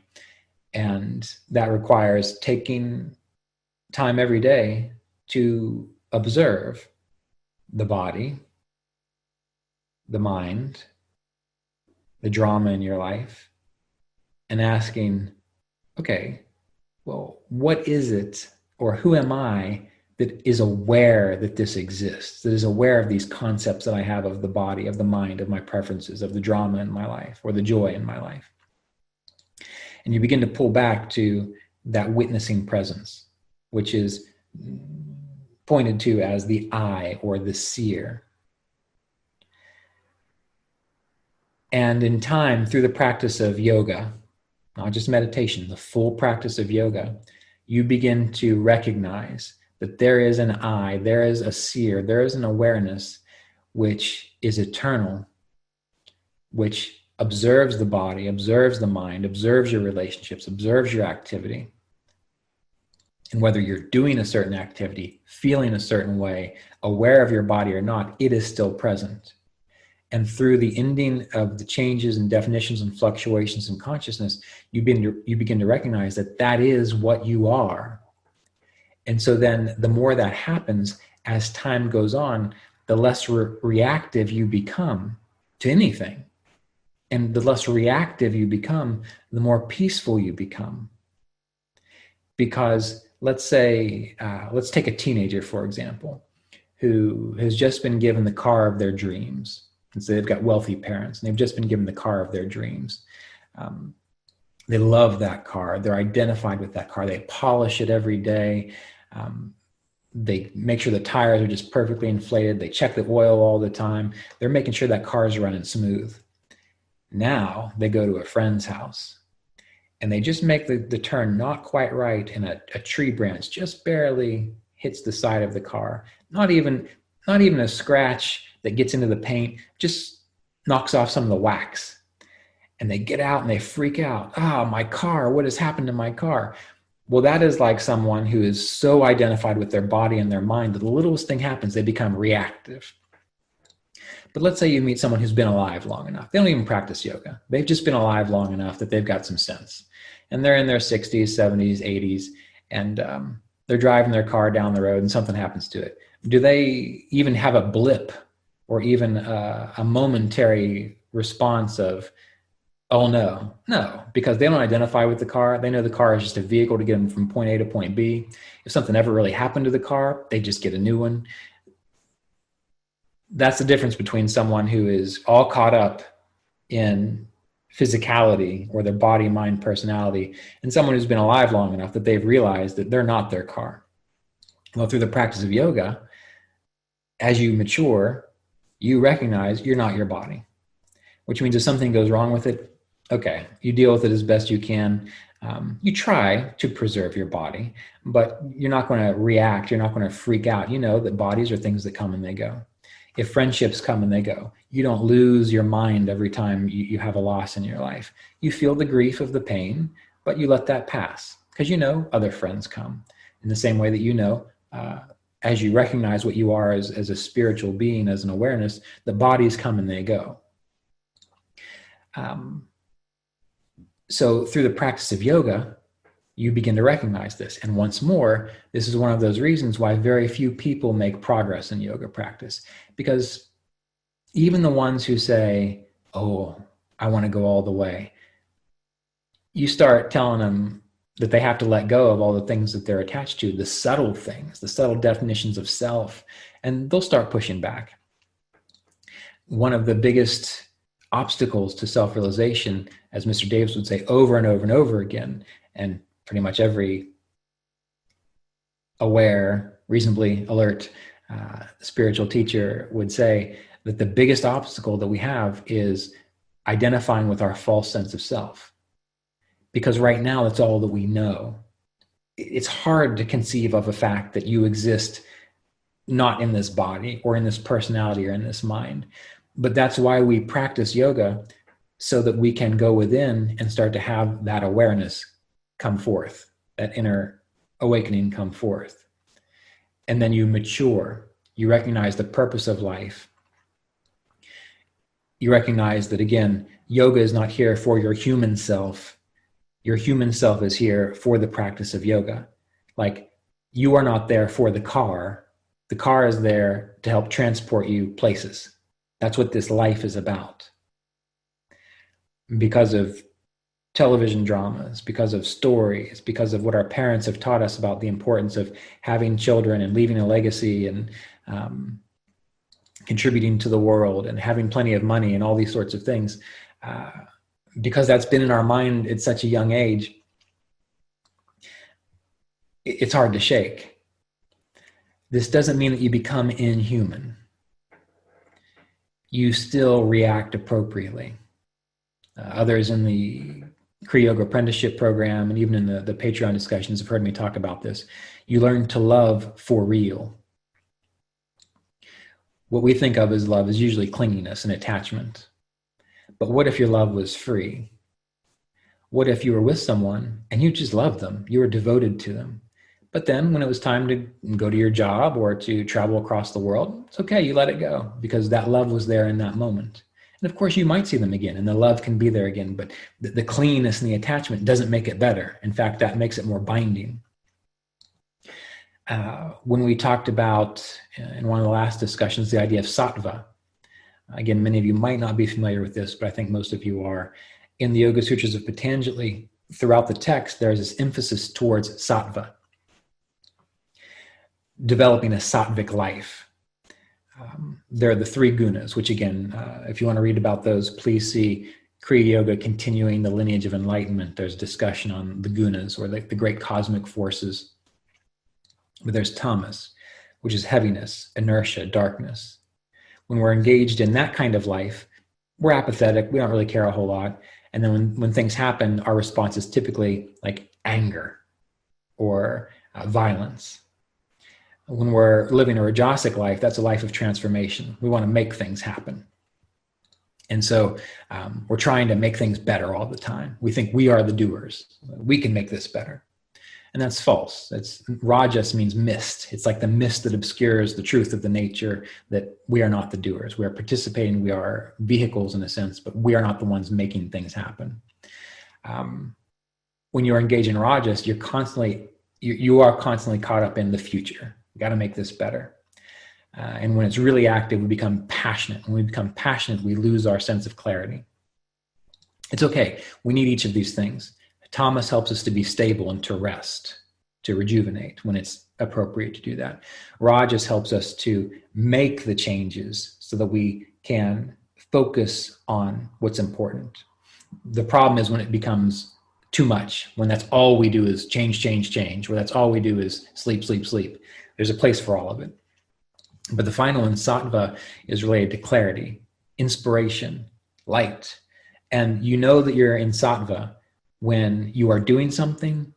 And that requires taking time every day to observe the body, the mind, the drama in your life, and asking, okay, well, what is it, or who am I that is aware that this exists, that is aware of these concepts that I have of the body, of the mind, of my preferences, of the drama in my life, or the joy in my life? And you begin to pull back to that witnessing presence, which is pointed to as the I, or the seer. And in time, through the practice of yoga, not just meditation, the full practice of yoga, you begin to recognize that there is an I, there is a seer, there is an awareness which is eternal, which observes the body, observes the mind, observes your relationships, observes your activity. And whether you're doing a certain activity, feeling a certain way, aware of your body or not, it is still present. And through the ending of the changes and definitions and fluctuations in consciousness, you begin to recognize that that is what you are. And so then the more that happens, as time goes on, the less reactive you become to anything. And the less reactive you become, the more peaceful you become. Because let's say, let's take a teenager, for example, who has just been given the car of their dreams. And so they've got wealthy parents, and they've just been given the car of their dreams. They love that car. They're identified with that car. They polish it every day. They make sure the tires are just perfectly inflated. They check the oil all the time. They're making sure that car is running smooth. Now they go to a friend's house, and they just make the turn not quite right, and a tree branch just barely hits the side of the car. Not even a scratch that gets into the paint, just knocks off some of the wax. And they get out and they freak out. My car, what has happened to my car? Well, that is like someone who is so identified with their body and their mind that the littlest thing happens, they become reactive. But let's say you meet someone who's been alive long enough. They don't even practice yoga. They've just been alive long enough that they've got some sense. And they're in their 60s, 70s, 80s, and they're driving their car down the road and something happens to it. Do they even have a blip or even a momentary response of, oh no? No, because they don't identify with the car. They know the car is just a vehicle to get them from point A to point B. If something ever really happened to the car, they just get a new one. That's the difference between someone who is all caught up in physicality or their body, mind, personality, and someone who's been alive long enough that they've realized that they're not their car. Well, through the practice of yoga, as you mature, you recognize you're not your body, which means if something goes wrong with it, okay, you deal with it as best you can. You try to preserve your body, but you're not going to react. You're not going to freak out. You know that bodies are things that come and they go. If friendships come and they go, you don't lose your mind every time you have a loss in your life. You feel the grief of the pain, but you let that pass because you know other friends come. In the same way that you know, as you recognize what you are as a spiritual being, as an awareness, the bodies come and they go. So through the practice of yoga, you begin to recognize this. And once more, this is one of those reasons why very few people make progress in yoga practice. Because even the ones who say, oh, I want to go all the way, you start telling them that they have to let go of all the things that they're attached to, the subtle things, the subtle definitions of self, and they'll start pushing back. One of the biggest obstacles to self-realization, as Mr. Davis would say over and over and over again, and pretty much every aware, reasonably alert spiritual teacher would say, that the biggest obstacle that we have is identifying with our false sense of self. Because right now, that's all that we know. It's hard to conceive of a fact that you exist not in this body or in this personality or in this mind. But that's why we practice yoga, so that we can go within and start to have that awareness come forth, that inner awakening come forth. And then you mature. You recognize the purpose of life. You recognize that, again, yoga is not here for your human self. Your human self is here for the practice of yoga. Like, you are not there for the car. The car is there to help transport you places. That's what this life is about. Because of television dramas, because of stories, because of what our parents have taught us about the importance of having children and leaving a legacy and contributing to the world and having plenty of money and all these sorts of things, because that's been in our mind at such a young age, it's hard to shake. This doesn't mean that you become inhuman. You still react appropriately. Others in the Kriya Yoga apprenticeship program and even in the Patreon discussions have heard me talk about this. You learn to love for real. What we think of as love is usually clinginess and attachment. But what if your love was free? What if you were with someone and you just loved them? You were devoted to them. But then when it was time to go to your job or to travel across the world, it's okay, you let it go because that love was there in that moment. And of course, you might see them again and the love can be there again, but the cleanness and the attachment doesn't make it better. In fact, that makes it more binding. When we talked about, in one of the last discussions, the idea of sattva, again, many of you might not be familiar with this, but I think most of you are. In the Yoga Sutras of Patanjali, throughout the text, there's this emphasis towards sattva, developing a sattvic life. There are the three gunas, which again, if you want to read about those, please see Kriya Yoga Continuing the Lineage of Enlightenment. There's discussion on the gunas, or the great cosmic forces. But there's tamas, which is heaviness, inertia, darkness. When we're engaged in that kind of life, we're apathetic. We don't really care a whole lot. And then when things happen, our response is typically like anger or violence. When we're living a rajasic life, that's a life of transformation. We want to make things happen. And so we're trying to make things better all the time. We think we are the doers. We can make this better. And that's false. Rajas means mist. It's like the mist that obscures the truth of the nature that we are not the doers. We are participating. We are vehicles in a sense, but we are not the ones making things happen. When you're engaged in Rajas, you are constantly caught up in the future. We got to make this better. And when it's really active, we become passionate. When we become passionate, we lose our sense of clarity. It's okay. We need each of these things. Tamas helps us to be stable and to rest, to rejuvenate when it's appropriate to do that. Rajas helps us to make the changes so that we can focus on what's important. The problem is when it becomes too much, when that's all we do is change, where that's all we do is sleep. There's a place for all of it. But the final one, sattva, is related to clarity, inspiration, light. And you know that you're in sattva when you are doing something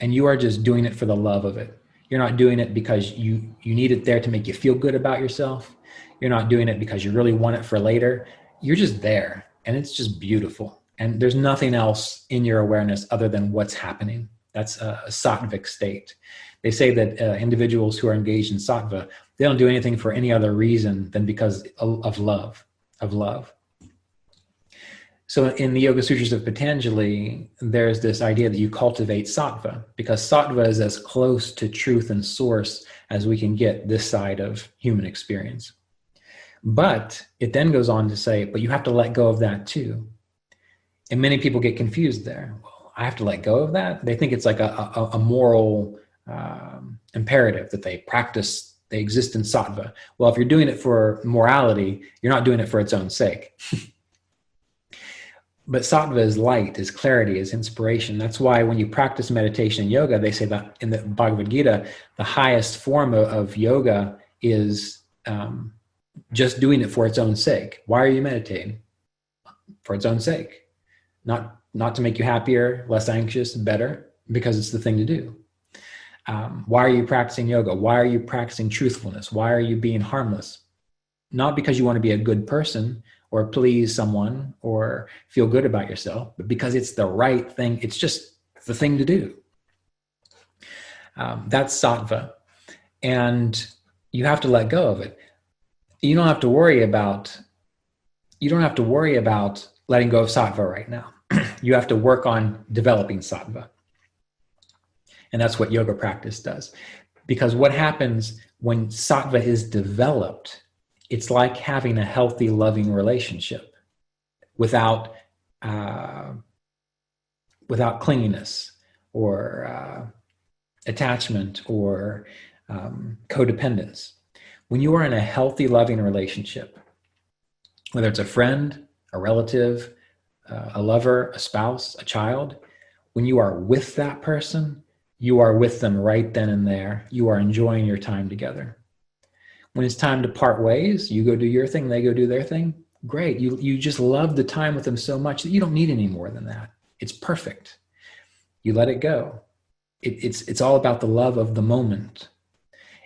and you are just doing it for the love of it. You're not doing it because you need it there to make you feel good about yourself. You're not doing it because you really want it for later. You're just there, and it's just beautiful. And there's nothing else in your awareness other than what's happening. That's a sattvic state. They say that individuals who are engaged in sattva, they don't do anything for any other reason than because of love. So in the Yoga Sutras of Patanjali, there's this idea that you cultivate sattva, because sattva is as close to truth and source as we can get this side of human experience. But it then goes on to say, but you have to let go of that too. And many people get confused there. Well, I have to let go of that? They think it's like a moral imperative that they practice, they exist in sattva. Well, if you're doing it for morality, you're not doing it for its own sake. But sattva is light, is clarity, is inspiration. That's why when you practice meditation and yoga, they say that in the Bhagavad Gita, the highest form of yoga is just doing it for its own sake. Why are you meditating? For its own sake. Not to make you happier, less anxious, better, because it's the thing to do. Why are you practicing yoga? Why are you practicing truthfulness? Why are you being harmless? Not because you want to be a good person or please someone or feel good about yourself, but because it's the right thing. It's just the thing to do. That's sattva. And you have to let go of it. You don't have to worry about letting go of sattva right now. You have to work on developing sattva. And that's what yoga practice does. Because what happens when sattva is developed, it's like having a healthy, loving relationship without clinginess or attachment or codependence. When you are in a healthy, loving relationship, whether it's a friend, a relative, a lover, a spouse, a child, when you are with that person, you are with them right then and there. You are enjoying your time together. When it's time to part ways, you go do your thing, they go do their thing. Great. You just love the time with them so much that you don't need any more than that. It's perfect. You let it go. It's all about the love of the moment.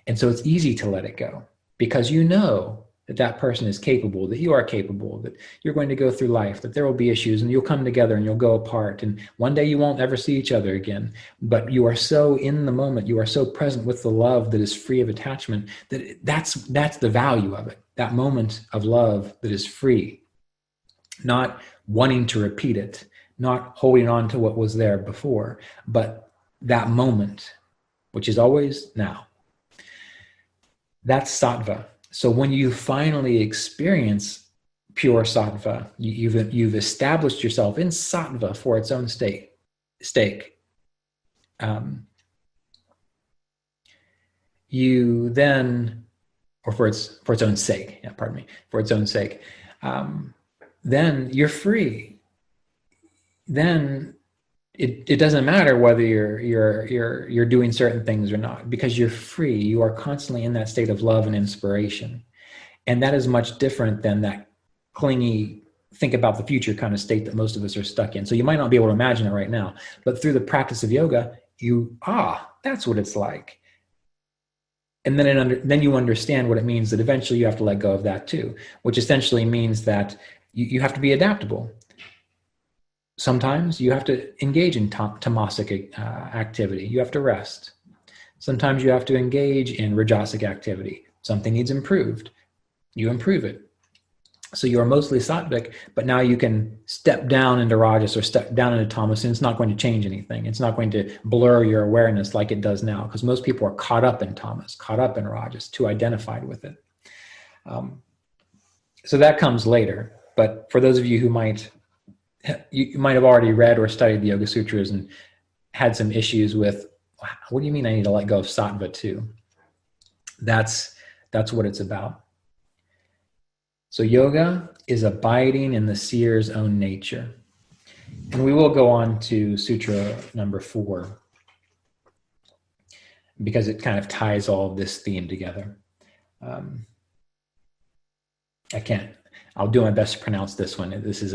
And so it's easy to let it go because you know that person is capable, that you are capable, that you're going to go through life, that there will be issues and you'll come together and you'll go apart. And one day you won't ever see each other again, but you are so in the moment. You are so present with the love that is free of attachment that's the value of it. That moment of love that is free, not wanting to repeat it, not holding on to what was there before, but that moment, which is always now. That's sattva. So when you finally experience pure sattva, you've established yourself in sattva for its own stake. You then, or for its own sake, for its own sake, then you're free. Then it doesn't matter whether you're doing certain things or not, because you're free. You are constantly in that state of love and inspiration. And that is much different than that clingy, think about the future kind of state that most of us are stuck in. So you might not be able to imagine it right now, but through the practice of yoga, that's what it's like. And then you understand what it means that eventually you have to let go of that too, which essentially means that you have to be adaptable. Sometimes you have to engage in tamasic activity. You have to rest. Sometimes you have to engage in rajasic activity. Something needs improved. You improve it. So you are mostly sattvic, but now you can step down into rajas or step down into tamas, and it's not going to change anything. It's not going to blur your awareness like it does now, because most people are caught up in tamas, caught up in rajas, too identified with it. So that comes later. But for those of you who might have already read or studied the Yoga Sutras and had some issues with, what do you mean I need to let go of sattva too? That's what it's about. So yoga is abiding in the seer's own nature. And we will go on to Sutra number 4. because it kind of ties all of this theme together. I'll do my best to pronounce this one. This is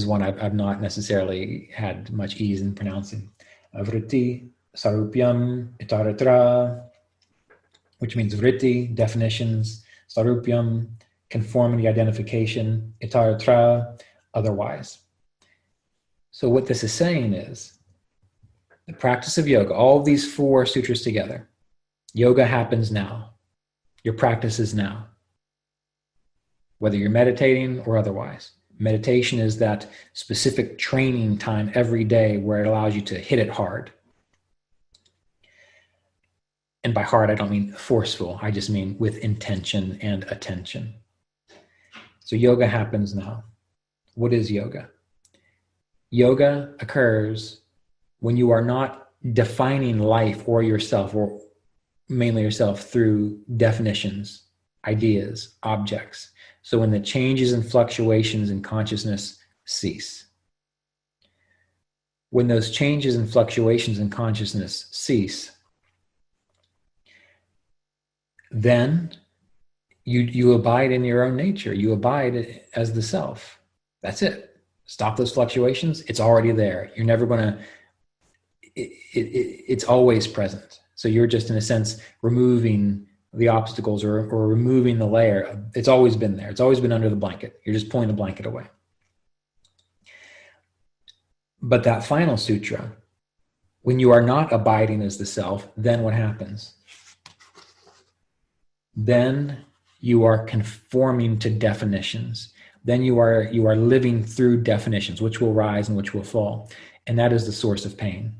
one I've not necessarily had much ease in pronouncing. Vritti, sarupyam, itaratra, which means vritti, definitions, sarupyam, conformity, identification, itaratra, otherwise. So what this is saying is, the practice of yoga, all these 4 sutras together, yoga happens now. Your practice is now. Whether you're meditating or otherwise. Meditation is that specific training time every day where it allows you to hit it hard. And by hard, I don't mean forceful. I just mean with intention and attention. So yoga happens now. What is yoga? Yoga occurs when you are not defining life or yourself, or mainly yourself, through definitions, ideas, objects. So when the changes and fluctuations in consciousness cease. When those changes and fluctuations in consciousness cease, then you abide in your own nature. You abide as the self. That's it. Stop those fluctuations. It's already there. You're never going to, it's always present. So you're just, in a sense, removing the obstacles or removing the layer. It's always been there. It's always been under the blanket. You're just pulling the blanket away. But that final sutra, when you are not abiding as the self, then what happens? Then you are conforming to definitions. Then you are living through definitions, which will rise and which will fall. And that is the source of pain.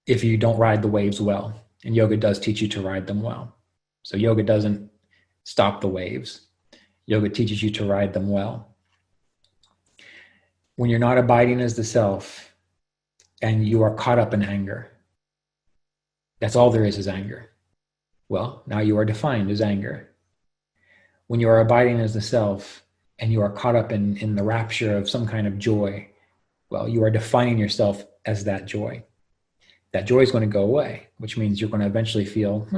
If you don't ride the waves well, and yoga does teach you to ride them well. So yoga doesn't stop the waves. Yoga teaches you to ride them well. When you're not abiding as the self and you are caught up in anger, that's all there is anger. Well, now you are defined as anger. When you are abiding as the self and you are caught up in the rapture of some kind of joy, well, you are defining yourself as that joy. That joy is going to go away, which means you're going to eventually feel,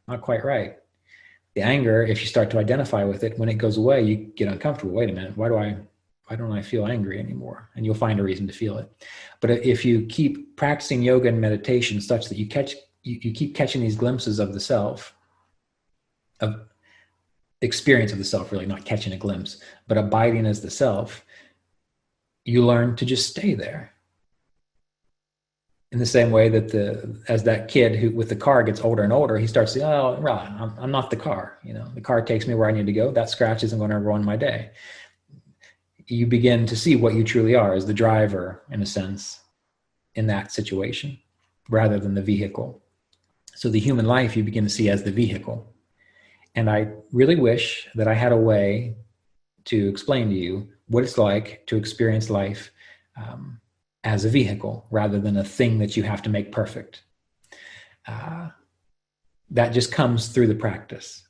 not quite right. The anger, if you start to identify with it, when it goes away, you get uncomfortable. Wait a minute, why don't I feel angry anymore? And you'll find a reason to feel it. But if you keep practicing yoga and meditation such that you keep catching these glimpses of the self, of experience of the self, really, not catching a glimpse, but abiding as the self, you learn to just stay there. In the same way that as that kid who with the car gets older and older, he starts saying, oh, right, I'm not the car. The car takes me where I need to go. That scratch isn't going to ruin my day. You begin to see what you truly are as the driver, in a sense, in that situation, rather than the vehicle. So the human life you begin to see as the vehicle. And I really wish that I had a way to explain to you what it's like to experience life as a vehicle rather than a thing that you have to make perfect. That just comes through the practice.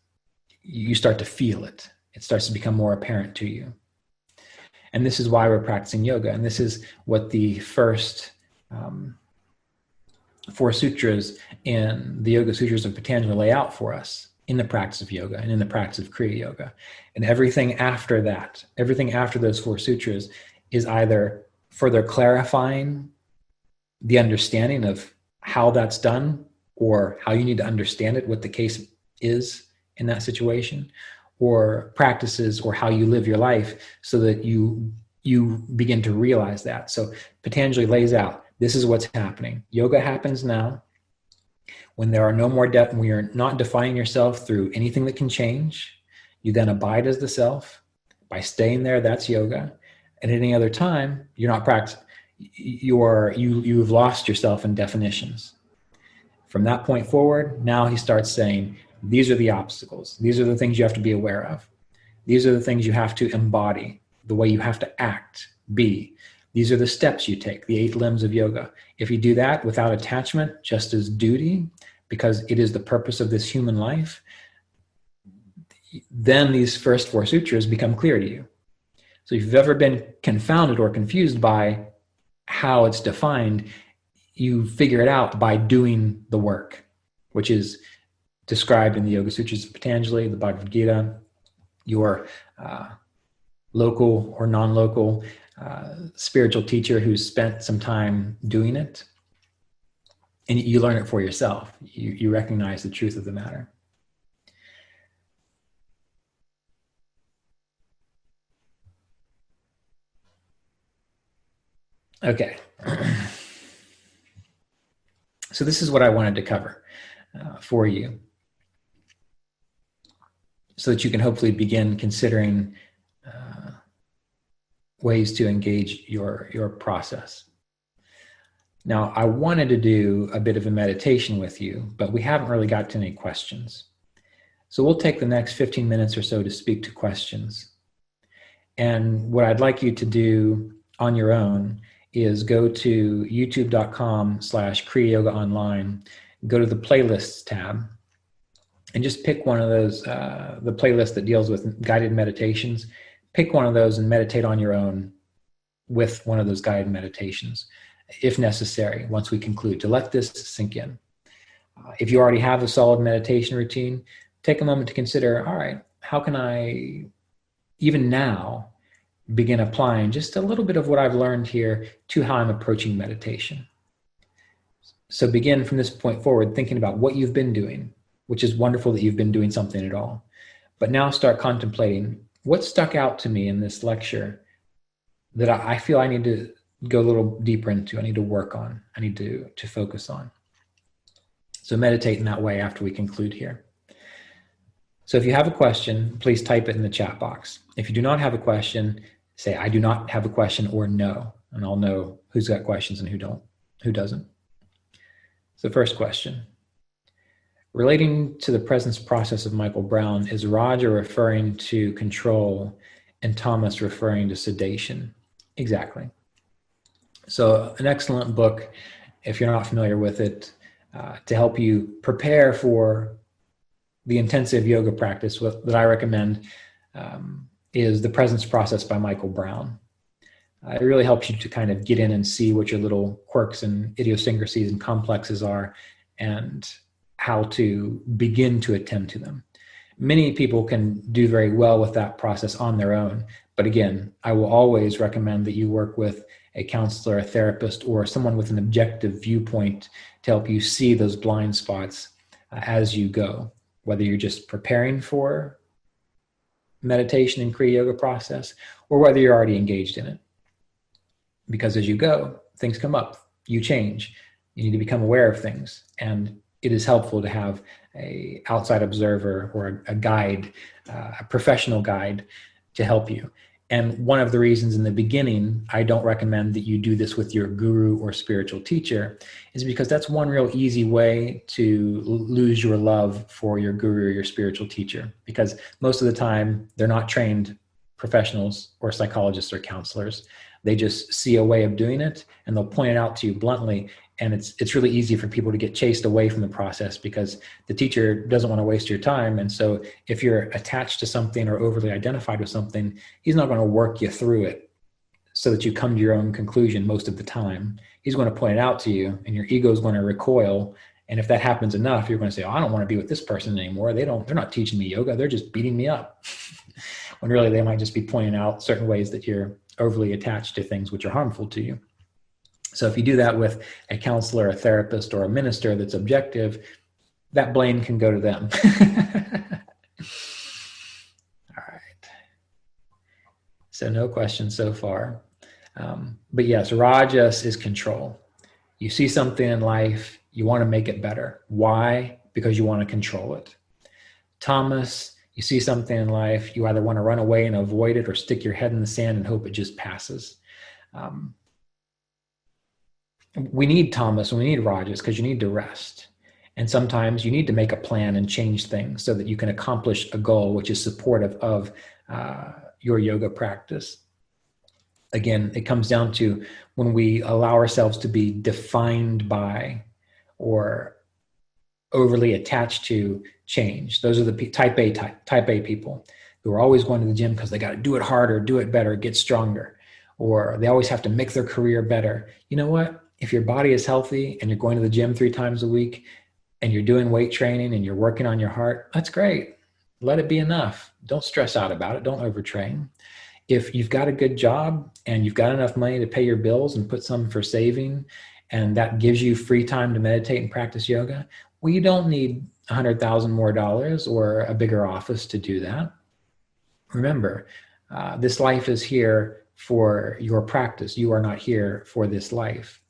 You start to feel it. It starts to become more apparent to you. And this is why we're practicing yoga. And this is what the first 4 sutras in the Yoga Sutras of Patanjali lay out for us in the practice of yoga and in the practice of Kriya Yoga. And everything after that, everything after those 4 sutras is either further clarifying the understanding of how that's done or how you need to understand it, what the case is in that situation, or practices or how you live your life so that you begin to realize that. So Patanjali lays out, this is what's happening. Yoga happens now when there are no more when you're not defining yourself through anything that can change. You then abide as the self. By staying there, that's yoga. And at any other time, you're not practicing. You've lost yourself in definitions. From that point forward, now he starts saying, these are the obstacles. These are the things you have to be aware of. These are the things you have to embody, the way you have to act, be. These are the steps you take, the 8 limbs of yoga. If you do that without attachment, just as duty, because it is the purpose of this human life, then these first 4 sutras become clear to you. So if you've ever been confounded or confused by how it's defined, you figure it out by doing the work, which is described in the Yoga Sutras of Patanjali, the Bhagavad Gita, your local or non-local spiritual teacher who's spent some time doing it, and you learn it for yourself. You recognize the truth of the matter. Okay. So this is what I wanted to cover for you, so that you can hopefully begin considering ways to engage your process. Now, I wanted to do a bit of a meditation with you, but we haven't really got to any questions. So we'll take the next 15 minutes or so to speak to questions. And what I'd like you to do on your own is go to youtube.com/Kriya Yoga Online, go to the playlists tab, and just pick one of those, the playlist that deals with guided meditations. Pick one of those and meditate on your own with one of those guided meditations, if necessary, once we conclude, to let this sink in. If you already have a solid meditation routine, take a moment to consider, all right, how can I, even now, begin applying just a little bit of what I've learned here to how I'm approaching meditation. So begin from this point forward thinking about what you've been doing, which is wonderful that you've been doing something at all. But now start contemplating what stuck out to me in this lecture that I feel I need to go a little deeper into, I need to work on, I need to focus on. So meditate in that way after we conclude here. So if you have a question, please type it in the chat box. If you do not have a question, say, I do not have a question, or no, and I'll know who's got questions and who doesn't. So first question. Relating to the presence process of Michael Brown, is Roger referring to control and Thomas referring to sedation? Exactly. So an excellent book, if you're not familiar with it, to help you prepare for the intensive yoga practice that I recommend is The Presence Process by Michael Brown. It really helps you to kind of get in and see what your little quirks and idiosyncrasies and complexes are, and how to begin to attend to them. Many people can do very well with that process on their own. But again, I will always recommend that you work with a counselor, a therapist, or someone with an objective viewpoint to help you see those blind spots as you go, whether you're just preparing for meditation and Kriya Yoga process, or whether you're already engaged in it. Because as you go, things come up, you change, you need to become aware of things. And it is helpful to have an outside observer or a guide, a professional guide to help you. And one of the reasons in the beginning I don't recommend that you do this with your guru or spiritual teacher is because that's one real easy way to lose your love for your guru or your spiritual teacher, because most of the time they're not trained professionals or psychologists or counselors. They just see a way of doing it and they'll point it out to you bluntly. And it's really easy for people to get chased away from the process because the teacher doesn't want to waste your time. And so if you're attached to something or overly identified with something, he's not going to work you through it so that you come to your own conclusion most of the time. He's going to point it out to you and your ego is going to recoil. And if that happens enough, you're going to say, oh, I don't want to be with this person anymore. They're not teaching me yoga. They're just beating me up. When really they might just be pointing out certain ways that you're overly attached to things which are harmful to you. So if you do that with a counselor, a therapist, or a minister that's objective, that blame can go to them. All right. So no questions so far. But yes, Rajas is control. You see something in life, you want to make it better. Why? Because you want to control it. Thomas, you see something in life, you either want to run away and avoid it or stick your head in the sand and hope it just passes. We need Thomas and we need Rajas because you need to rest. And sometimes you need to make a plan and change things so that you can accomplish a goal which is supportive of your yoga practice. Again, it comes down to when we allow ourselves to be defined by or overly attached to change. Those are the type A people who are always going to the gym because they got to do it harder, do it better, get stronger, or they always have to make their career better. You know what? if your body is healthy and you're going to the gym 3 times a week and you're doing weight training and you're working on your heart, that's great. Let it be enough. Don't stress out about it. Don't overtrain. If you've got a good job and you've got enough money to pay your bills and put some for saving, and that gives you free time to meditate and practice yoga, well, you don't need $100,000 more or a bigger office to do that. Remember, this life is here for your practice. You are not here for this life.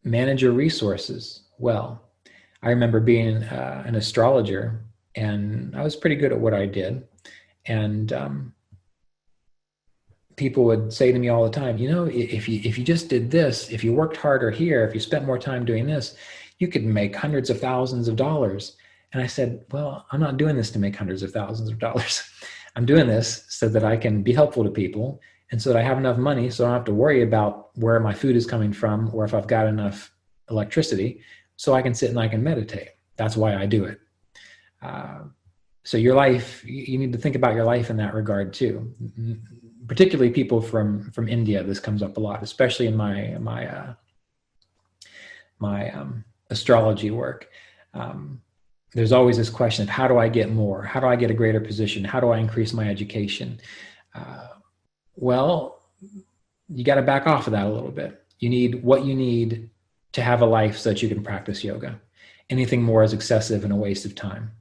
Manage your resources well. I remember being an astrologer, and I was pretty good at what I did. And people would say to me all the time, if you just did this, if you worked harder here, if you spent more time doing this, you could make hundreds of thousands of dollars. And I said, well, I'm not doing this to make hundreds of thousands of dollars. I'm doing this so that I can be helpful to people, and so that I have enough money so I don't have to worry about where my food is coming from or if I've got enough electricity, so I can sit and I can meditate. That's why I do it. So your life, you need to think about your life in that regard too. Particularly people from India, this comes up a lot, especially in my astrology work. There's always this question of, how do I get more? How do I get a greater position? How do I increase my education? Well, you got to back off of that a little bit. You need what you need to have a life so that you can practice yoga. Anything more is excessive and a waste of time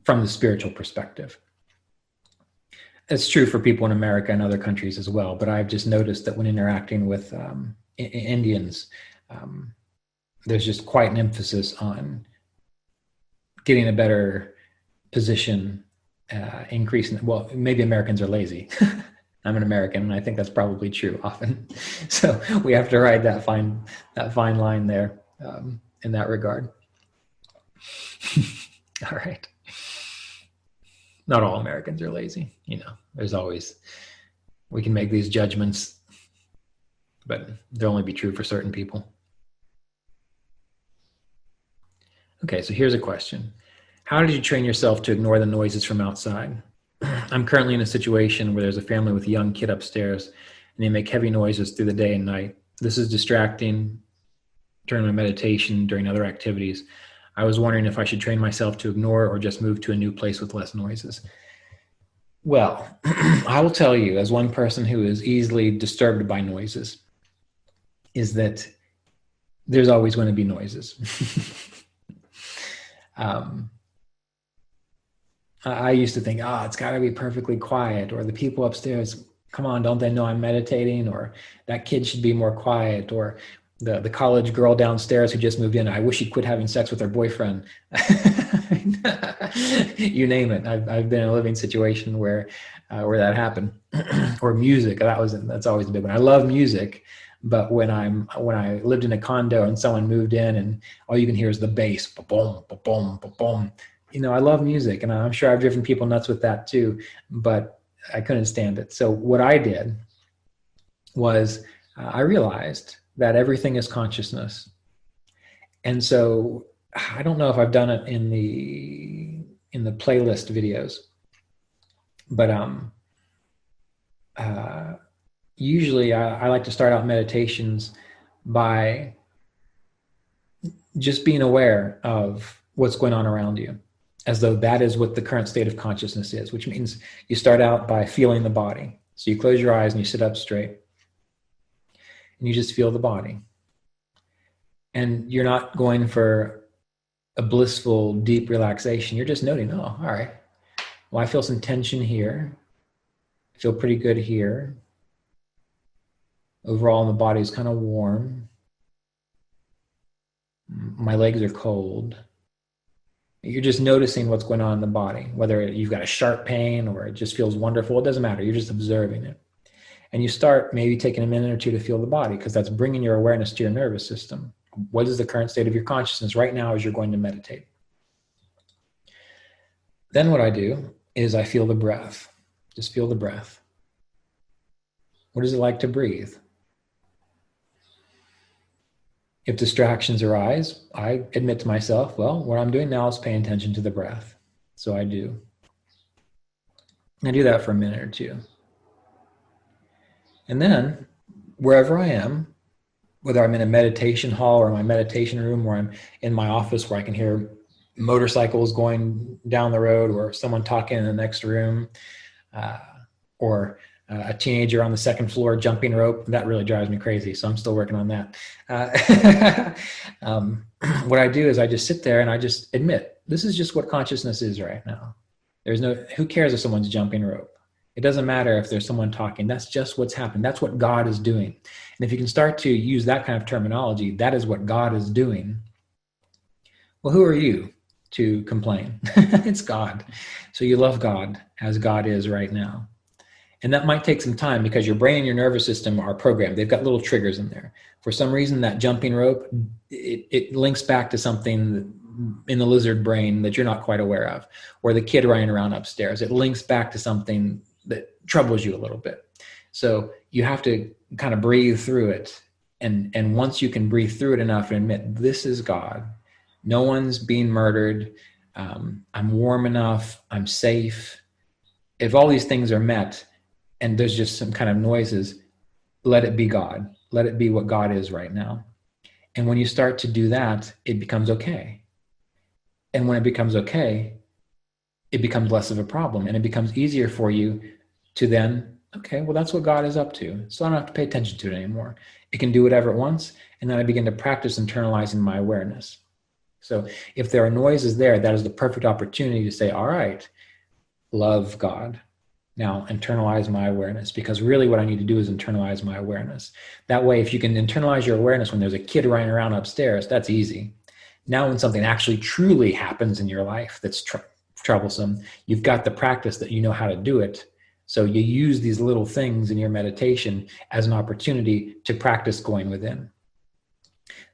from the spiritual perspective. It's true for people in America and other countries as well, but I've just noticed that when interacting with Indians, there's just quite an emphasis on getting a better position, increasing. Well, maybe Americans are lazy. I'm an American, and I think that's probably true often. So we have to ride that fine line there in that regard. All right. Not all Americans are lazy. There's always, we can make these judgments, but they'll only be true for certain people. Okay, so here's a question. How did you train yourself to ignore the noises from outside? I'm currently in a situation where there's a family with a young kid upstairs, and they make heavy noises through the day and night. This is distracting during my meditation, during other activities. I was wondering if I should train myself to ignore or just move to a new place with less noises. Well, I will tell you, as one person who is easily disturbed by noises, is that there's always going to be noises. I used to think, it's got to be perfectly quiet, or the people upstairs, come on, don't they know I'm meditating? Or that kid should be more quiet, or the college girl downstairs who just moved in, I wish she'd quit having sex with her boyfriend. You name it. I've been in a living situation where that happened. Or music, that's always the big one. I love music, but when I lived in a condo and someone moved in and all you can hear is the bass, ba-boom, ba-boom, ba-boom. I love music, and I'm sure I've driven people nuts with that too, but I couldn't stand it. So what I did was I realized that everything is consciousness. And so I don't know if I've done it in the playlist videos, but usually I like to start out meditations by just being aware of what's going on around you, as though that is what the current state of consciousness is, which means you start out by feeling the body. So you close your eyes and you sit up straight, and you just feel the body. And you're not going for a blissful, deep relaxation. You're just noting, all right, well, I feel some tension here. I feel pretty good here. Overall, the body is kind of warm. My legs are cold. You're just noticing what's going on in the body, whether you've got a sharp pain or it just feels wonderful. It doesn't matter. You're just observing it. And you start maybe taking a minute or two to feel the body, because that's bringing your awareness to your nervous system. What is the current state of your consciousness right now as you're going to meditate? Then what I do is I feel the breath. Just feel the breath. What is it like to breathe? If distractions arise, I admit to myself, well, what I'm doing now is paying attention to the breath. So I do. I do that for a minute or two. And then wherever I am, whether I'm in a meditation hall or my meditation room, or I'm in my office where I can hear motorcycles going down the road, or someone talking in the next room, or a teenager on the second floor jumping rope. That really drives me crazy. So I'm still working on that. What I do is I just sit there and I just admit, this is just what consciousness is right now. Who cares if someone's jumping rope? It doesn't matter if there's someone talking. That's just what's happening. That's what God is doing. And if you can start to use that kind of terminology, that is what God is doing. Well, who are you to complain? It's God. So you love God as God is right now. And that might take some time because your brain and your nervous system are programmed. They've got little triggers in there. For some reason, that jumping rope, it links back to something in the lizard brain that you're not quite aware of, or the kid running around upstairs. It links back to something that troubles you a little bit. So you have to kind of breathe through it. And once you can breathe through it enough and admit, this is God. No one's being murdered. I'm warm enough. I'm safe. If all these things are met and there's just some kind of noises, let it be God. Let it be what God is right now. And when you start to do that, it becomes okay. And when it becomes okay, it becomes less of a problem, and it becomes easier for you to then, okay, well, that's what God is up to. So I don't have to pay attention to it anymore. It can do whatever it wants. And then I begin to practice internalizing my awareness. So if there are noises there, that is the perfect opportunity to say, all right, love God. Now internalize my awareness, because really what I need to do is internalize my awareness. That way, if you can internalize your awareness when there's a kid running around upstairs, that's easy. Now, when something actually truly happens in your life that's troublesome, you've got the practice that you know how to do it. So you use these little things in your meditation as an opportunity to practice going within.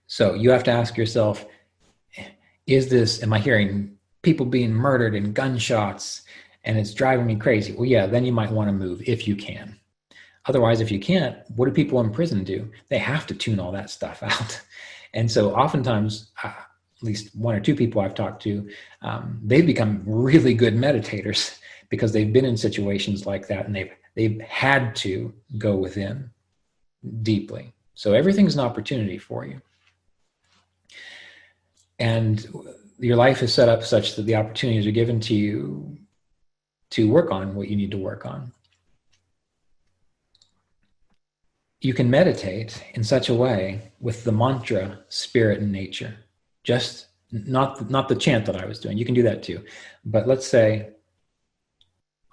So you have to ask yourself, am I hearing people being murdered and gunshots and it's driving me crazy? Well, yeah, then you might want to move if you can. Otherwise, if you can't, what do people in prison do? They have to tune all that stuff out. And so oftentimes, at least one or two people I've talked to, they've become really good meditators because they've been in situations like that, and they've had to go within deeply. So everything's an opportunity for you. And your life is set up such that the opportunities are given to you to work on what you need to work on. You can meditate in such a way with the mantra, spirit and nature. Just not the chant that I was doing. You can do that too. But let's say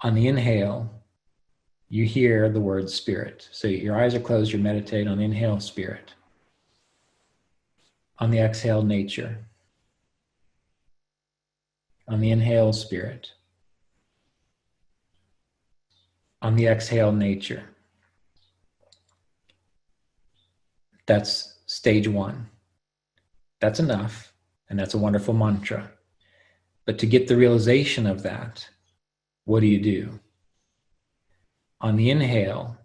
on the inhale, you hear the word spirit. So your eyes are closed, you're meditating on the inhale, spirit. On the exhale, nature. On the inhale, spirit. On the exhale, nature. That's stage one. That's enough, and that's a wonderful mantra. But to get the realization of that, what do? On the inhale,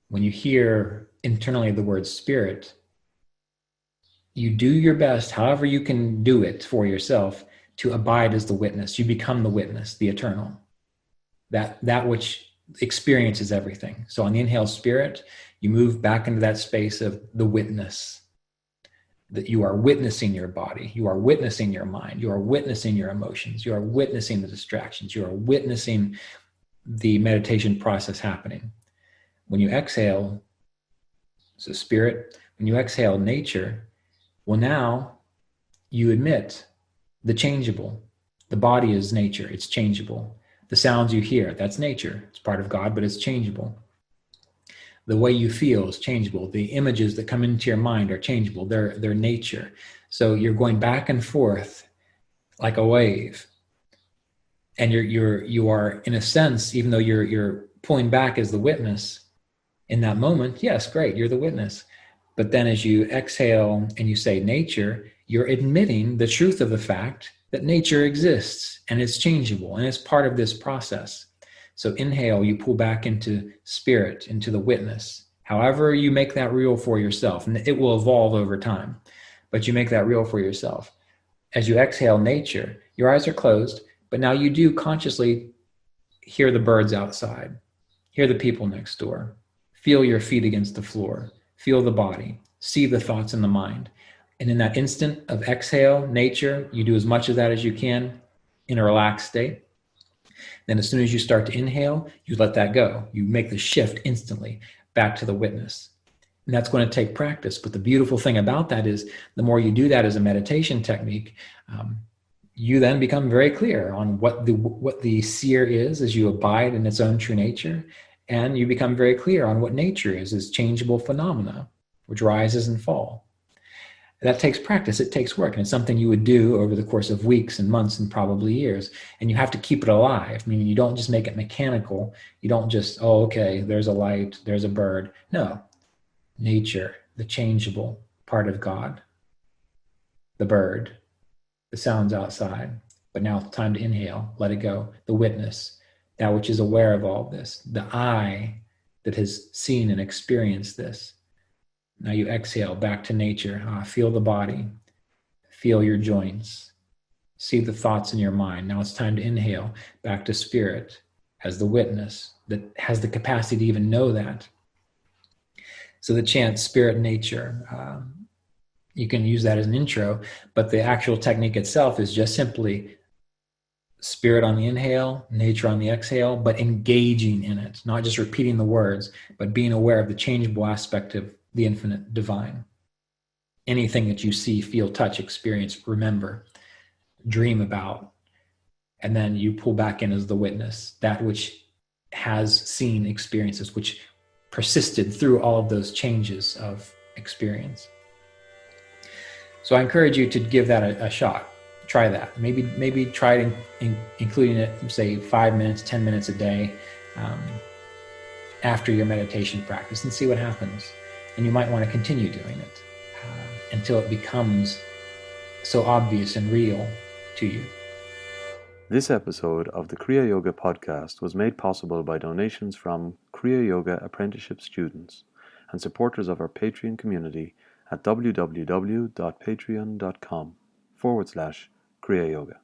when you hear internally the word spirit, you do your best, however you can do it for yourself, to abide as the witness. You become the witness, the eternal, that which experiences everything. So on the inhale, spirit, you move back into that space of the witness, that you are witnessing your body, you are witnessing your mind, you are witnessing your emotions, you are witnessing the distractions, you are witnessing the meditation process happening. When you exhale, so spirit, when you exhale, nature, well, now you admit the changeable. The body is nature, it's changeable. The sounds you hear, that's nature. It's part of God, but it's changeable. The way you feel is changeable. The images that come into your mind are changeable. They're nature. So you're going back and forth like a wave. And you are, in a sense, even though you're pulling back as the witness in that moment, yes, great, you're the witness. But then as you exhale and you say nature, you're admitting the truth of the fact that nature exists and it's changeable and it's part of this process. So inhale, you pull back into spirit, into the witness. However you make that real for yourself, and it will evolve over time, but you make that real for yourself. As you exhale nature, your eyes are closed, but now you do consciously hear the birds outside, hear the people next door, Feel your feet against the floor. Feel the body. See the thoughts in the mind. And in that instant of exhale, nature, you do as much of that as you can in a relaxed state. Then as soon as you start to inhale, you let that go. You make the shift instantly back to the witness. And that's going to take practice. But the beautiful thing about that is the more you do that as a meditation technique, you then become very clear on what the seer is as you abide in its own true nature. And you become very clear on what nature is as changeable phenomena, which rises and fall. That takes practice. It takes work. And it's something you would do over the course of weeks and months and probably years. And you have to keep it alive. Meaning you don't just make it mechanical. You don't just, oh, okay, there's a light, there's a bird. No. Nature, the changeable part of God, the bird, the sounds outside. But now it's time to inhale, let it go. The witness, that which is aware of all this, the I that has seen and experienced this. Now you exhale back to nature. Feel the body, feel your joints, see the thoughts in your mind. Now it's time to inhale back to spirit as the witness that has the capacity to even know that. So the chant spirit nature, you can use that as an intro, but the actual technique itself is just simply spirit on the inhale, nature on the exhale, but engaging in it, not just repeating the words, but being aware of the changeable aspect of the infinite divine. Anything that you see, feel, touch, experience, remember, dream about, and then you pull back in as the witness, that which has seen experiences, which persisted through all of those changes of experience. So I encourage you to give that a shot. Try that. Maybe try it including it, say 5 minutes, 10 minutes a day after your meditation practice and see what happens. And you might want to continue doing it until it becomes so obvious and real to you. This episode of the Kriya Yoga Podcast was made possible by donations from Kriya Yoga apprenticeship students and supporters of our Patreon community at www.patreon.com/Kriya Yoga.